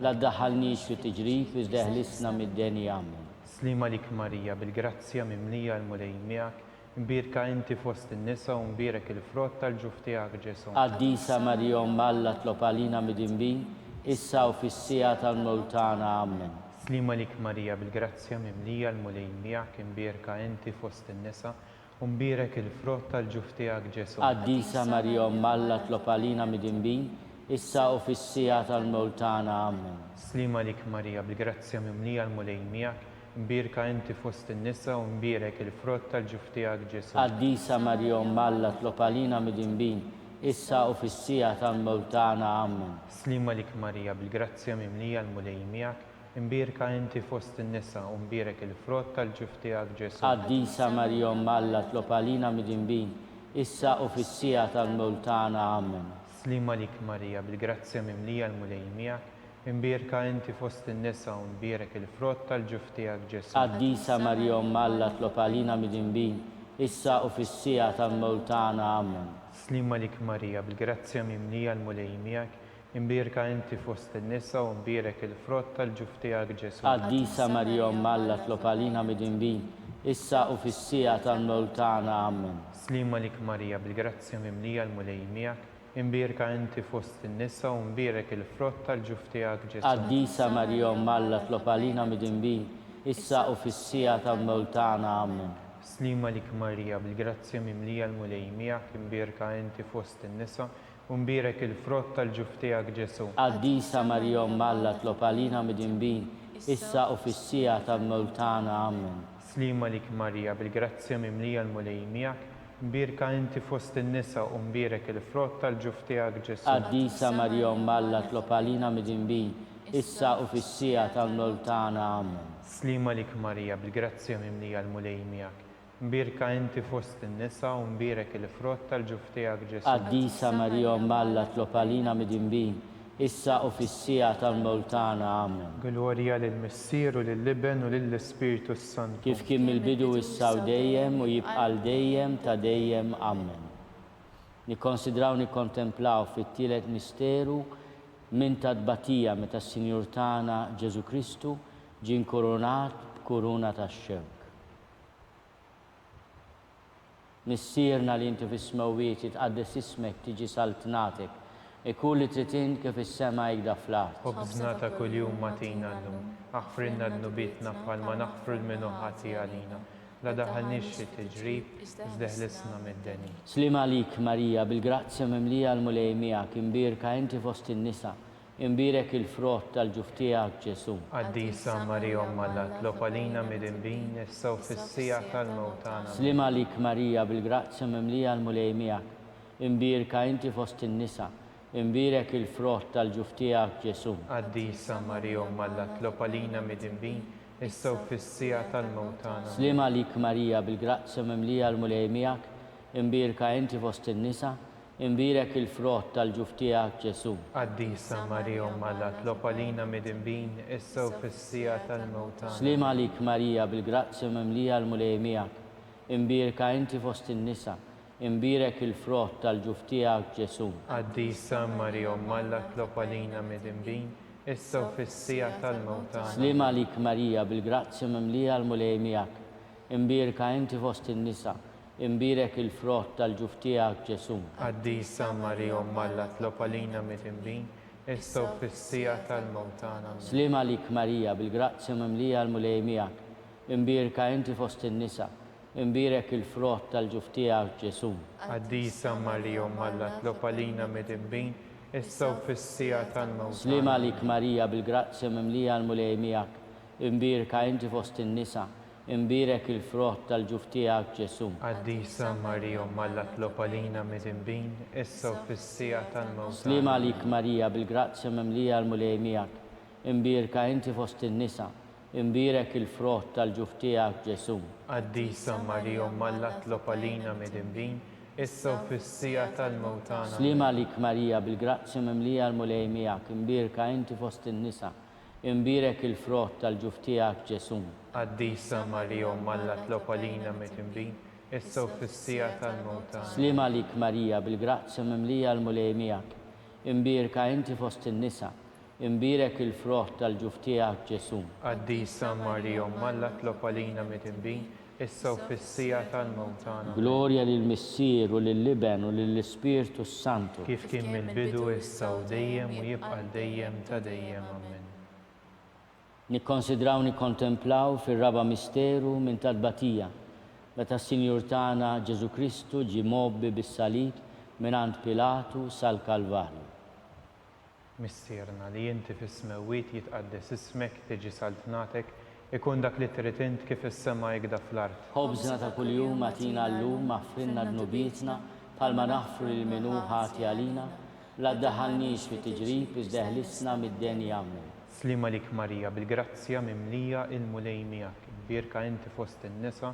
La ddaħħalniex fi tiġrib iżda ħlisna mid-deni Amen. Slim għalik Marija bil-grazzja mimlija l-mulej miegħek, imbierka inti fost in-nisa u imbierek il-frott tal-ġuf tiegħek Ġesu. Quddiesa Marija Alla tlob għalina midimbin, issa u fis-sija tal-mewt tagħna Amen. Slim għalik Marija bil-grazzja mimlija l-mulej miegħek, imbierka inti fost in-nisa u imbierek il-frott tal-ġuf tiegħek Ġesu. Quddiesa Marija Alla tlob għalina midimbin, issa u fis-sija tal-mewt tagħna Amen. Slim għalik Marija bil-grazzja mimlija l-mulej miegħek, imbierka inti fost in-nisa u imbierek il-frott tal-ġuf tiegħek Ġesu. Quddiesa Marija Alla tlob għalina midimbin, issa u fis-sija tal-mewt tagħna Amen. Slim għalik Marija bil-grazzja mimlija l-mulej miegħek, imbierka inti fost in-nisa u imbierek il-frott tal-ġuf tiegħek Ġesu. Quddiesa Marija Alla tlob għalina midimbin, issa u fis-sija tal-mewt tagħna Amen. Slim għalik Marija bil-grazzja mimlija l-mulej miegħek, imbierka inti fost in-nisa u imbierek il-frott tal-ġuf tiegħek Ġesu. Quddiesa Marija Alla tlob għalina midimbin, issa u fis-sija tal-mewt tagħna Amen. Slim għalik Marija bil-grazzja mimlija l-mulej miegħek, imbierka inti fost in-nisa u imbierek il-frott tal-ġuf tiegħek Ġesu. Quddiesa Marija Alla tlob għalina midimbin, issa u fis-sija tal-mewt tagħna Amen. Slim għalik Marija bil-grazzja mimlija l-mulej miegħek, imbierka inti fost in-nisa u mbierek il-frott tal-ġuf tiegħek Ġesu. Qaddisa Marija Alla tlob għalina midinbin, issa u fis-sija tal-mewt tagħna. Amen. Slima lik Marija, bil-grazzja mimlija l-mulej miegħek, imbierka inti fost in-nisa u mbierek il-frott tal-ġuf tiegħek Ġesu. Qaddisa Marija Alla tlob għalina midinbin, issa u fis-sija tal-mewt tagħna. Amen. Slima lik Marija, bil-grazzja mimlija l-mulej miegħek, imbierka inti fost in-nisa u mbierek il-frott tal-ġuf tiegħek Ġesu. Qaddisa Marija Alla tlob għalina midinbin, issa u fis-sija tal-mewt tagħna. Amen. Slima lik Marija, bil-grazzja mimlija l-mulej miegħek, imbierka inti fost in-nisa u mbierek il-frott tal-ġuf tiegħek Ġesu. Qaddisa Marija Alla tlob għalina midinbin, issa u fis-sija tal-mewt tagħna. Amen. Glorja lill-Missier u lill-Iben u lill-Ispiritu Santu. Kif kien mill-bidu issa u dejjem u jibqa' dejjem ta' dejjem. Amen. Nikkonsidraw nikkontemplaw fit-tielet misteru minn ta' tbatija meta s-Sinjur tagħna Ġesu Kristu ġie inkurunat b'kuruna tax-xewk. Missierna li inti fis-smewwiet jitqaddes ismek tiġi saltnatek, ikun li trid kif is-sema jgda fl-art. Ħobżna ta' kuljum matina llum, aħfrilna d-nubitna bħalma naħfru l-minu ħati għalina. La daħalniex fi tiġrib, iżdeħlisna mid-deni. Slima lik Marija, bil-grazzja mimlija l-mulej miegħek, imbierka inti fost in-nisa, imbierek il-frott tal-ġuf tiegħek Ġesu. Qaddisa Marija Alla tlob għalina midinbin, issa u fis-sija tal-mewt tagħna. Slima lik Marija, bil-grazzja mimlija l-mulej miegħek, imbierka inti fost in-nisa, imbierek il-frott tal-ġuf tiegħek Ġesu. Qaddisa Marija Alla tlob għalina midinbin, issa u fis-sija tal-mewt tagħna. Slima lik Marija, bil-grazzja mimlija l-mulej miegħek, imbierka inti fost in-nisa, imbierek il-frott tal-ġuf tiegħek Ġesu. Qaddisa Marija Alla tlob għalina midinbin, issa u fis-sija tal-mewt tagħna. Slima lik Marija, bil-grazzja mimlija l-mulej miegħek, imbierka inti fost in-nisa, imbierek il-frott tal-ġuf tiegħek Ġesu. Qaddisa Marija Alla tlob għalina midinbin, issa u fis-sija tal-mewt tagħna. Slima lik Marija, bil-grazzja mimlija l-mulej miegħek, imbierka inti fost in-nisa, imbierek il-frott tal-ġuf tiegħek Ġesu. Qaddisa Marija Alla tlob għalina midinbin, issa u fis-sija tal-mewt tagħna. Slima lik Marija, bil-grazzja mimlija l-mulej miegħek, imbierka inti fost in-nisa, imbierek il-frott tal-ġuf tiegħek Ġesu. Qaddisa Marija Alla tlob għalina midinbin, issa u fis-sija tal-mewt tagħna. Slima lik Marija, bil-grazzja mimlija l-mulej miegħek, imbierka inti fost in-nisa, imbierek il-frott tal-ġuf tiegħek Ġesu. Qaddisa Marija Alla tlob għalina midinbin, issa u fis-sija tal-mewt tagħna. Slima lik Marija, bil-grazzja mimlija l-mulej miegħek, imbierka inti fost in-nisa, imbierek il-frott tal-ġuf tiegħek Ġesu. Qaddisa Marija Alla tlob għalina midinbin, issa u fis-sija tal-mewt tagħna. Slima lik Marija, bil-grazzja mimlija l-mulej miegħek, imbierka inti fost in-nisa, imbierek il-frott tal-ġuf tiegħek Ġesu. Qaddisa Marija Alla tlob għalina midinbin, issa u fis-sija tal-mewt tagħna. Slima lik Marija, bil-grazzja mimlija l-mulej miegħek, imbierka inti fost in-nisa, imbierek il-frott tal-ġuf tiegħek Ġesu. Qaddisa Marija Alla tlob għalina midinbin, issa u fis-sija tal-mewt tagħna. Glorja lill-Missier u lill-Iben u lill-Ispiritu Santu. Kif kien mill-bidu issa u dejjem u jibqa' dejjem ta' dejjem. Amen. Nikkonsidraw nikkontemplaw fir-raba' misteru minn ta' tbatija meta s-Sinjur tagħna Ġesu Kristu ġie mobbi bis-salib mingħand Pilatu sal-Kalvarju. Missierna li inti fis-smewwiet jitqaddes ismek tiġi saltnatek, ikun dak li trid int kif is-sema jgda fl-art. Ħobżna ta' kuljum agħtina llum aħfrilna d-nubietna bħalma naħfru lil min hu ħati għalina, la ddaħħalniex fi tiġrib iżdeħlisna mid-denja. Amen. Slima lik Marija, bil-grazzja mimlija il-mulej miegħek, imbierka inti fost in-nisa,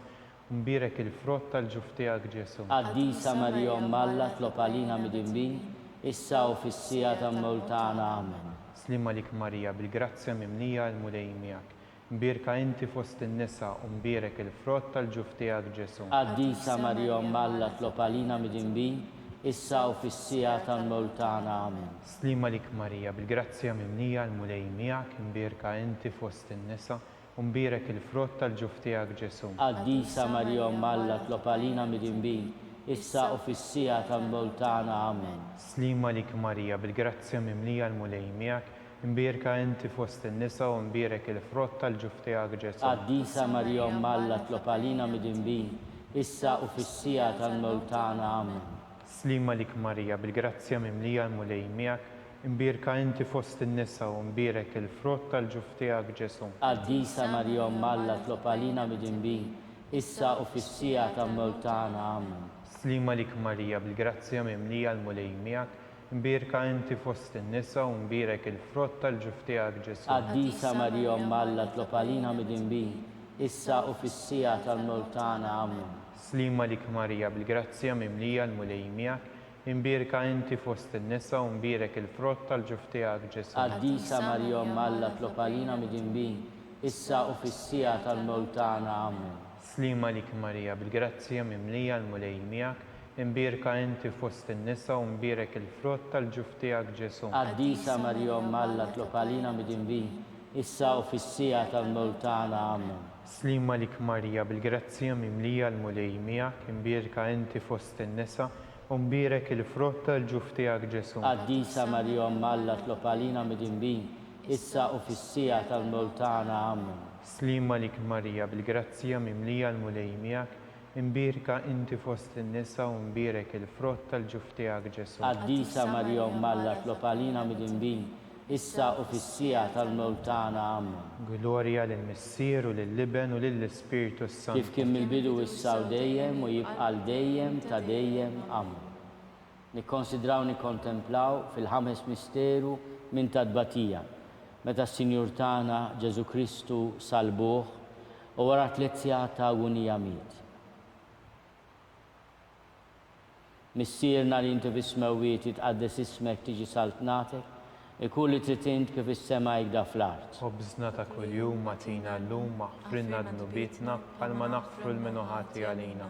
u mbierek il-frott tal-ġuf tiegħek Ġesu. Qaddisa Marija Alla tlob għalina midinbin, issa u fis-sija tal-mewt tagħna. Amen. Slima lik Marija, bil-grazzja mimlija il-mulej miegħek, imbierka inti fost in-nisa u mbierek il-frott tal-ġuf tiegħek Ġesu. Qaddisa Marija Alla tlob għalina midinbin, issa u fis-sija tal-mewt tagħna. Amen. Slima lik Marija, bil-grazzja mimlija l-mulej miegħek, imbierka inti fost in-nisa u mbierek il-frott tal-ġuf tiegħek Ġesu. Qaddisa Marija Alla tlob għalina midinbin, issa u fis-sija tal-mewt tagħna. Amen. Slima lik Marija, bil-grazzja mimlija l-mulej miegħek, imbierka inti fost in-nisa u mbierek il-frott tal-ġuf tiegħek Ġesu. Quddiesa Marija Umm Alla tlob għalina midinbin, issa u fis-sija tal-mewt tagħna. Amen. Slima lik Marija, bil-grazzja mimlija l-mulej miegħek, imbierka inti fost in-nisa u mbierek il-frott tal-ġuf tiegħek Ġesu. Quddiesa Marija Umm Alla tlob għalina midinbin, issa u fis-sija tal-mewt tagħna. Amen. Slima lik Marija, bil-grazzja mimlija l-mulej miegħek, imbierka inti fost in-nisa u mbierek il-frott tal-ġuf tiegħek Ġesu. Quddiesa Marija Umm Alla tlob għalina midinbin, issa u fis-sija tal-mewt tagħna. Amen. Slima lik Marija, bil-grazzja mimlija l-mulej miegħek, imbierka inti fost in-nisa u mbierek il-frott tal-ġuf tiegħek Ġesu. Quddiesa Marija Umm Alla tlob għalina midinbin, issa u fis-sija tal-mewt tagħna. Amen. Slima lik Marija, bil-grazzja mimlija l-mulej miegħek, imbierka inti fost in-nisa u mbierek il-frott tal-ġuf tiegħek Ġesu. Quddiesa Marija Umm Alla tlob għalina midinbin, issa u fis-sija tal-mewt tagħna. Amen. Slima lik Marija, bil-grazzja mimlija l-mulej miegħek, imbierka inti fost in-nisa u mbierek il-frott tal-ġuf tiegħek Ġesu. Quddiesa Marija Umm Alla tlob għalina midinbin, issa u fis-sija tal-mewt tagħna. Amen. Slima lik Marija, bil-grazzja mimlija l-mulej miegħek, imbierka inti fost in-nisa u mbierek il-frott tal-ġuf tiegħek Ġesu. Quddiesa Marija Umm Alla tlob għalina midinbin, issa u fis-sija tal-mewt tagħna. Amen. Glorja lill-Missier u lill-Liben u lill-Ispiritu Sant. Kif kien mill-bidu issa u dejjem u jibqa' dejjem ta' dejjem. Amen. Nikkonsidraw nikkontemplaw fil-ħames misteru minn tadbatija, meta s-Sinjur tagħna Ġesu Kristu salbuh u wara 3 sigħat ta' agonija miet. Missierna li inti fis-smewwiet jitqaddes ismek tiġi saltnatek, ikun li trid int kif is-sema jgda fl-art. Ħobżna ta' kuljum matina llum maħfrinna dnubietna bħalma naħfru l-minuħati għalina.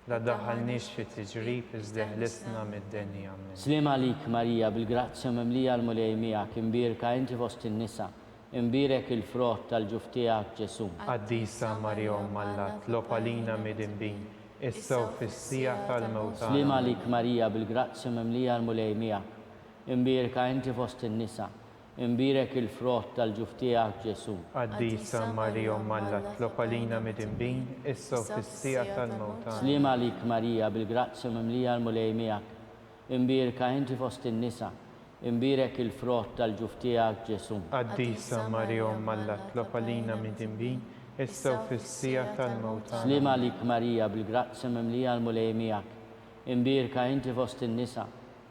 La daħħalniex fi tiġrib iżda ħlisna mid-denja. Amen. Slima lik Marija, bil-grazzja mimlija l-mulej miegħek, imbierka inti fost in-nisa, imbierek il-frott tal-ġuf tiegħek Ġesu. Quddiesa Marija Umm Alla tlob għalina midinbin, issa u fis-sija tal-mewt tagħna. Slima lik Marija, bil-grazzja mimlija l-mulej miegħek, imbierka inti fost in-nisa, imbierek il-frott tal-ġuf tiegħek Ġesu. Quddiesa Marija Umm Alla tlob għalina midinbin, issa u fis-sija tal-mewt tagħna. Slima lik Marija, bil-grazzja mimlija l-mulej miegħek, imbierka inti fost in-nisa, imbierek il-frott tal-ġuf tiegħek Ġesu. Quddiesa Marija Umm Alla tlob għalina midinbin, issa u fis-sija tal-mewt tagħna. Slima lik Marija, bil-grazzja mimlija l-mulej miegħek, imbierka inti fost in-nisa,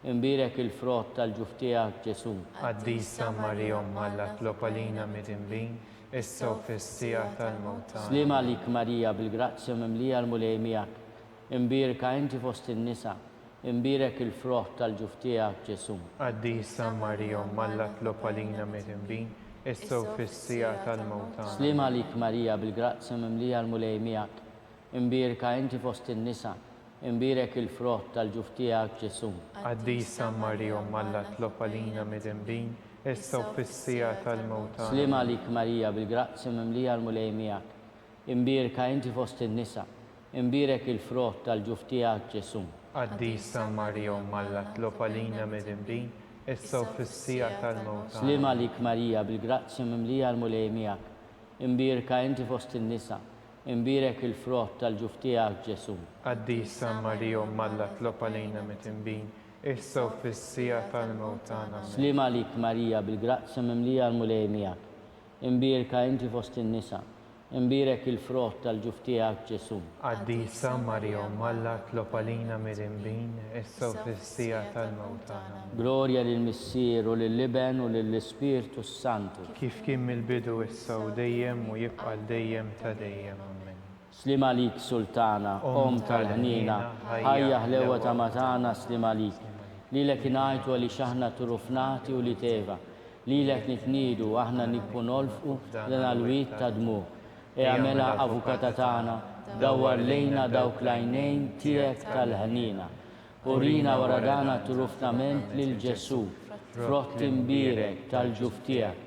imbierek il-frott tal-ġuf tiegħek Ġesu. Quddiesa Marija Umm Alla tlob għalina midinbin, issa u fis-sija tal-mewt tagħna. Slima lik Marija, bil-grazzja mimlija l-mulej miegħek, imbierka inti fost in-nisa, imbierek il-frott tal-ġuf tiegħek Ġesu. Quddiesa Marija Umm Alla tlob għalina midinbin, issa u fis-sija tal-mewt tagħna. Slima lik Marija, bil-grazzja mimlija l-mulej miegħek, imbierka inti fost in-nisa, imbierek il-frott tal-ġuf tiegħek Ġesu. Quddiesa Marija Umm Alla tlob għalina midinbin, issa u fis-sija tal-mewt tagħna. Slima lik Marija, bil-grazzja mimlija l-mulej miegħek, imbierka inti fost in-nisa, imbierek il-frott tal-ġuf tiegħek Ġesu. Quddiesa Marija Umm Alla tlob għalina midinbin, issa u fis-sija tal-mewt tagħna. Slima lik Marija, bil-grazzja mimlija l-mulej miegħek, imbierka inti fost in-nisa, imbierek il-frott tal-ġuf tiegħek Ġesu. Quddiesa Marija Umm Alla tlob għalina midinbin, issa u fis-sija tal-mewt tagħna. Slima lik Marija, bil-grazzja mimlija l-mulej miegħek, imbierka inti fost in-nisa, imbierek il-frott tal-ġuf tiegħek Ġesu. Quddiesa Marija Umm Alla tlob għalina midinbin, issa u fis-sija tal-mewt tagħna. Glorja lill-Missier u lill-Liben u lill-Ispiritu Santu. Kif kien mill-bidu issa u dejjem u jibqa' dejjem ta' dejjem. Amen. Slima lik Sultana, Om tal-ħnina, ħajja ħlewa ta' matana slima lik. Lilek ingħajtu li xaħna turufnati u li teva, lilek nitnidu aħna nikku nolfqu l-alwit ta' dmu. Għamela avukata tagħna, dawwar lejna dawk l-għajnejn tiegħek tal-ħnina. Urina wara dana turufnament lil Ġesu, frott imbierek tal-ġuf tiegħek.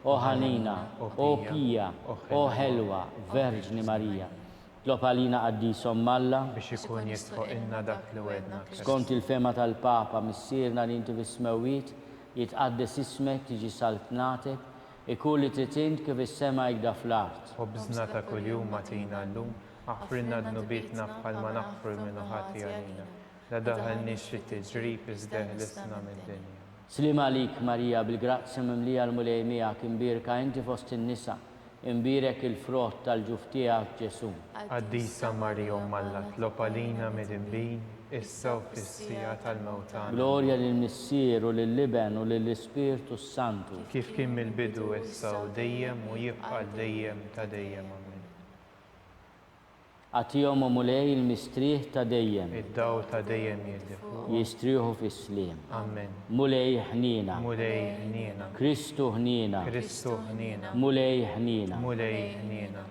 O ħanina, o pija, o ħelwa, Verġni Marija. Itlob għalina qaddieshom Malla biex ikun jisħoq inna dak li wedna Kristus. skont il-fema tal-Papa missierna li inti fis-smewwiet jitqaddes ismek tiġi saltnatek ikun li trid int kif is-sema jgda fl-art. Ħobżna ta' kuljum atina llum, aħfrinna dnubitna bħalma naħfru minnu ħati għalina. La daħalniex fit-tiġrib iżda ħlisna mid-dinja. Slima għalik Marija bil-grazzja mimlija l-mulej miegħek imbirka inti fost in-nisa, imbirek il-frott tal-ġuf tiegħek Ġesu. Quddiesa Marija Alla, tlob għalina mid-imbin, issa u fis-sija tal-mewt tagħna. Glorja lill-Missier u lill-Liben u lill-Ispirtu Santu. Kif kien mill-bidu issa u dejjem u jibqa' dejjem ta' dejjem. Amen. Għatihom u mulej il-mistrieħ ta' dejjem. Id-daw ta' dejjem jiddifu. Jistrieħu fis-sliem. Amen. Mulej ħnina. Mulej ħnina. Kristu ħnina. Kristu ħnina. Mulej ħnina. Mulej ħnina.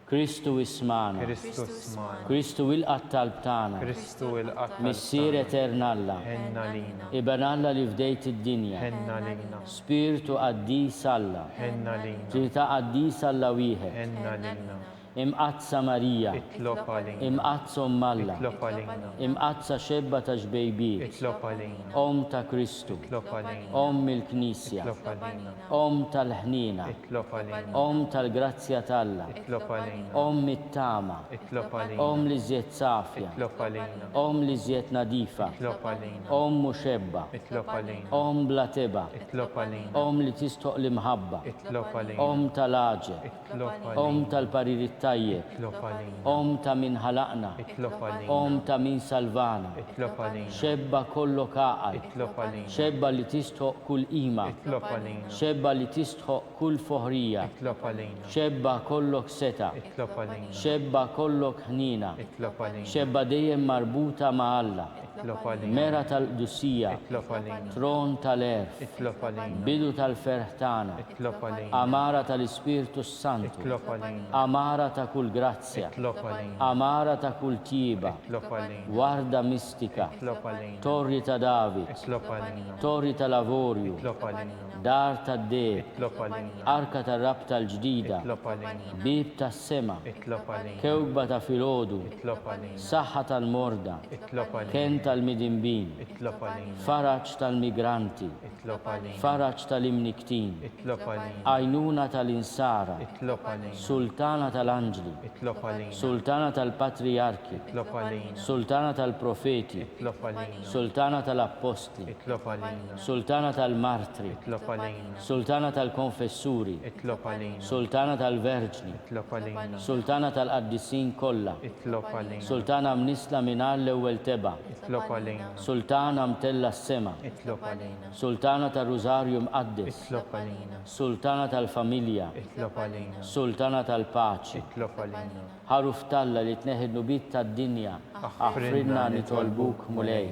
Kristu ismana. Kristu smana. Kristu il-qattal tagħna. Kristu il-qattal. Missier eternalla. Henna lina. Ibanalla li fdejt id-dinja. Henna lina. Spiritu qaddis Alla. Henna lina. Trinità qaddis Alla wieħed. Henna lina. Imqazza Marija. Itlob għalina. Imqazza Malla. Itlob għalina. Imqazza xebba ta' ġbejbiet. Itlob għalina. Om ta' Kristu. Itlob għalina. Om il-Knisja. Itlob għalina. Om tal-ħnina. Itlob għalina. Om tal-grazzja talla. Itlob għalina. Om it-tama. Itlob għalina. Om li żjed safja. Itlob għalina. Om li żjed nadifa. Itlob għalina. Om muxebba. Itlob għalina. Om blateba. Itlob għalina. Om li tistoq l-imħabba. Itlob għalina. Om tal-aġe. Itlob għalina. Om tal-paririt tajjeb. Itlob għalina. Om ta' min ħalaqna. Itlob għalina. Om ta' min salvana. Itlob għalina. Xebba kollok għaqal. Itlob għalina. Xebba li tistħoq kull ima. Itlob għalina. Xebba li tistħoq kull foħrija. Itlob għalina. Xebba kollok seta. Itlob għalina. Xebba kollok ħnina. Itlob għalina. Xebba dejjem marbuta ma' Alla. Itlob għalina. Mera tal-Qdussija. Itlob għalina. Tron tal-erf. Itlob għalina. Bidu tal-ferħ tagħna. Itlob għalina. Amara tal-Ispirtu Santu. Itlob għalina. Amara ta' kull grazzja. Itlob għalina. Amara ta' kull tjiba. Itlob għalina. Warda mistika. Itlob għalina. Torri ta' David. Itlob għalina. Torri ta' Lavorju. Itlob għalina. Dar ta' Deb. Itlob għalina. Arka ta' Rab tal-ġdida. Itlob għalina. Bib ta' sema. Itlob għalina. Kewba ta' filodu. Itlob għalina. Saħħa tal-morda. Itlob għalina. Ken tal-midimbin. Itlob għalina. Faraġ tal-migranti. Itlob għalina. Faraġ tal-imniktin. Itlob għalina. Għajnuna tal-insara. Itlob għalina. Sultana tal-anġli. Itlob għalina. Sultana tal-patriarki. Itlob għalina. Sultana tal-profeti. Itlob għalina. Sultana tal-apostli. Itlob għalina. Sultana tal-martri. Itlob għalina. Sultana tal-konfessuri. Itlob għalina. Sultana tal-verġni. Itlob għalina. Sultana tal-qaddisin kollha. Itlob għalina. Sultana mnisla minar l-ewwel teba. Itlob għalina. Sultana mtella s-sema. Itlob għalina. Sultana tal-Rużarju mqaddes. Itlob għalina. Sultana tal-familja. Itlob għalina. Sultana tal-paċi. Itlob għalina. Ħaruf talla li tneħid nubit tad-dinja. Aħfrinna nitolbuk mulej.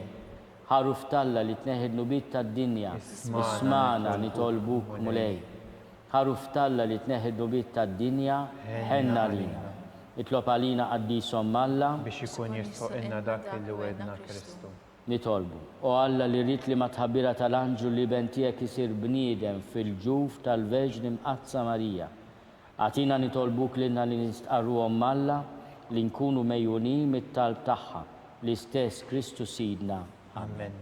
Ħaruf talla li tneħid nubit tad-dinja. Ismana nitolbuk mulej. Ħaruf talla li tneħid nubit tad-dinja. Ħenna lina. Itlob għalina qaddieshom Alla Biex ikun jisħoq inna dak li wedna Kristu. nitolbu. O Alla li rrit li ma tħabbira tal-anġu li bentijek isir bniedem fil-ġuf tal-Verġni mqazza Marija. Għatina nitolbuk li nistqarruhom Alla li nkunu mejjunin mit-talb tagħha l-istess Kristu Sidna. Amen.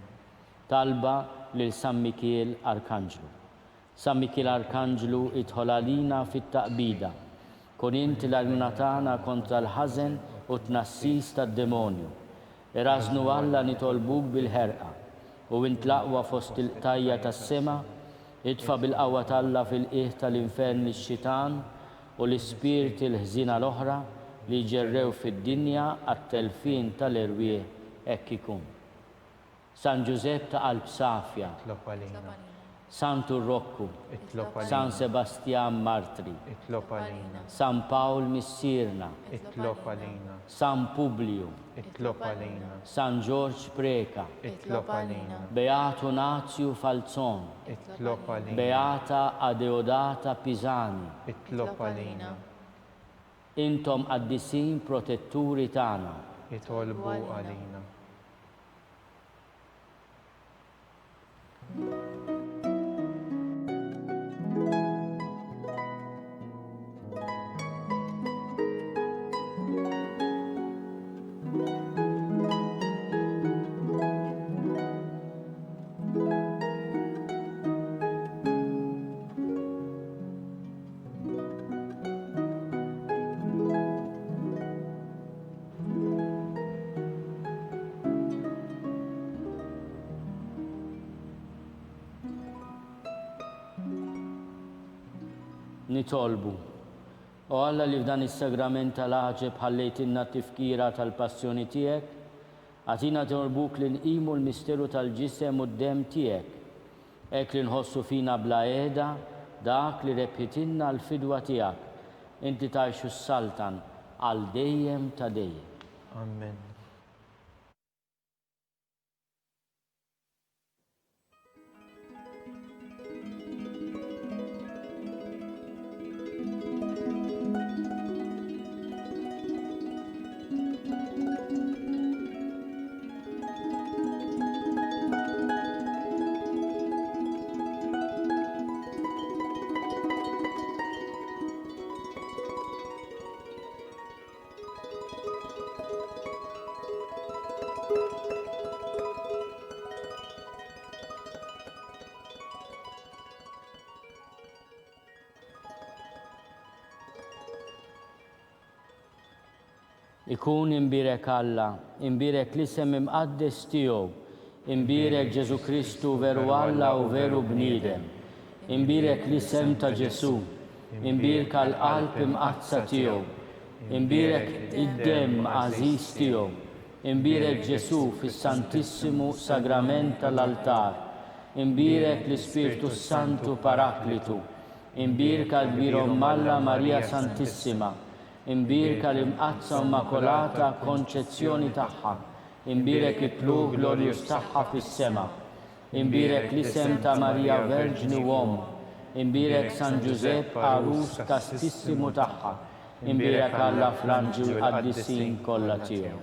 Talba lil San Mikiel Arkanġlu. San Mikiel Arkanġlu idħol għalina fit-taqbida. Kun inti l-għajnuna tagħna kontra l-ħażen u tnassis tad-demonju. Irażnu Alla nitolbuk bil-ħerqa u intlaqwa fost il-tajja tas-sema, idfa bil-qawwa talla fil-qiegħ tal-infern ix-xitan u l-ispirti l-ħżina l-oħra li ġerrew fid-dinja għat-telfin tal-irwieħ hekk ikun. San Giuseppe ta' qalb safja, Itlob għalina. Santu Rokku, Itlob San għalina. Sebastian Martri, Itlob għalina. San Paul Missirna, Itlob għalina. San Publiu, Itlob għalina. San George Preka, Itlob għalina. Beato Nazio Falzon, Itlob għalina. Beata Adeodata Pisani, Itlob għalina. intom qaddisin protetturi tagħna. Itolbu għalina. nitolbu. U Alla li f'dan is-sagrament tal-aġeb ħallejtilna t-tifkira tal-passjoni tiegħek, għatina torbuk li nqimu l-misteru tal-ġisem u d-dem tiegħek, hekk li nħossu fina bla qiegħda dak li rebħitilna l-fidwa tiegħek, inti tgħixu s-saltan għal dejjem ta' dejjem. Amen. Ikun imbirek Alla, imbirek l-isem imqaddes tiegħu, imbirek Ġesu Kristu veru Alla u veru bniedem, imbirek l-isem ta' Ġesu, imbirek l-qalb imqazza tiegħu, imbirek id-dem għażiż tiegħu, imbirek Ġesu fis-Santissimu Sagrament tal-altar, imbirek l-Ispirtu Santu Paraklitu, imbirek l-Kbir Alla Marija Santissima, imbirka l-imqazza immakolata konċezzjoni tagħha, imbirek it-tlu glorjus tagħha fis-sema, imbirek l-isem ta' Marija Verġni Uomo, imbirek San Giuseppe Arus kastissimu tagħha, imbirek Alla fl-anġel qaddisin kollha tiegħu.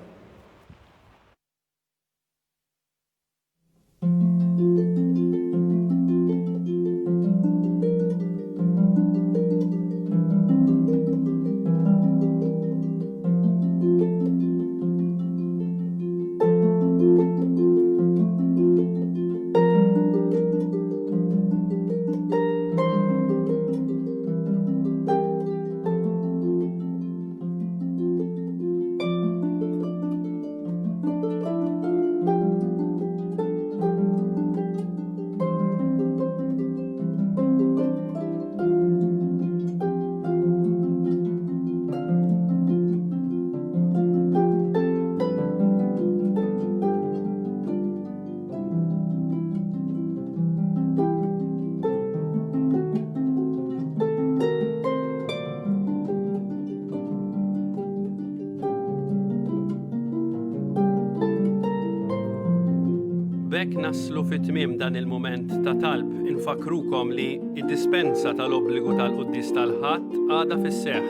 B'hekk naslu fit-tmiem dan il-mument ta' talb infakrukom li id-dispensa tal-obbligu tal-Quddies tal-Ħadd għadha fis-seħħ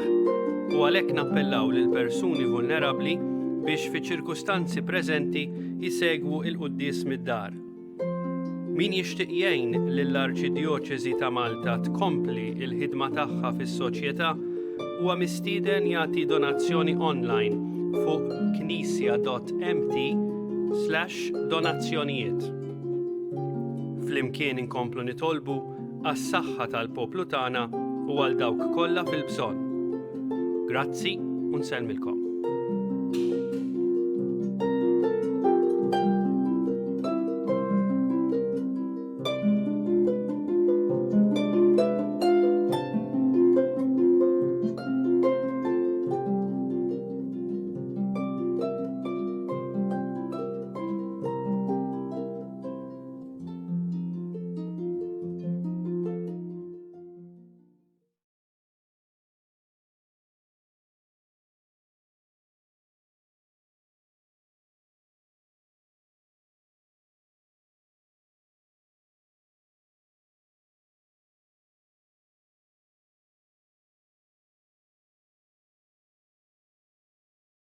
u għalhekk nappellaw lil persuni vulnerabbli biex fi ċirkustanzi preżenti jsegwu il-Quddies mid-dar. Min jixtieq jgħin lill-Arċidjoċeżi ta' Malta tkompli l-ħidma tagħha fis-soċjetà huwa mistieden jagħti donazzjoni online fuq knisja.mt/donazzjonijiet. Flimkien inkomplu nitolbu għas-saħħa tal-poplu tagħna u għal dawk kollha fil-bżonn. Grazzi u nsellmilkom.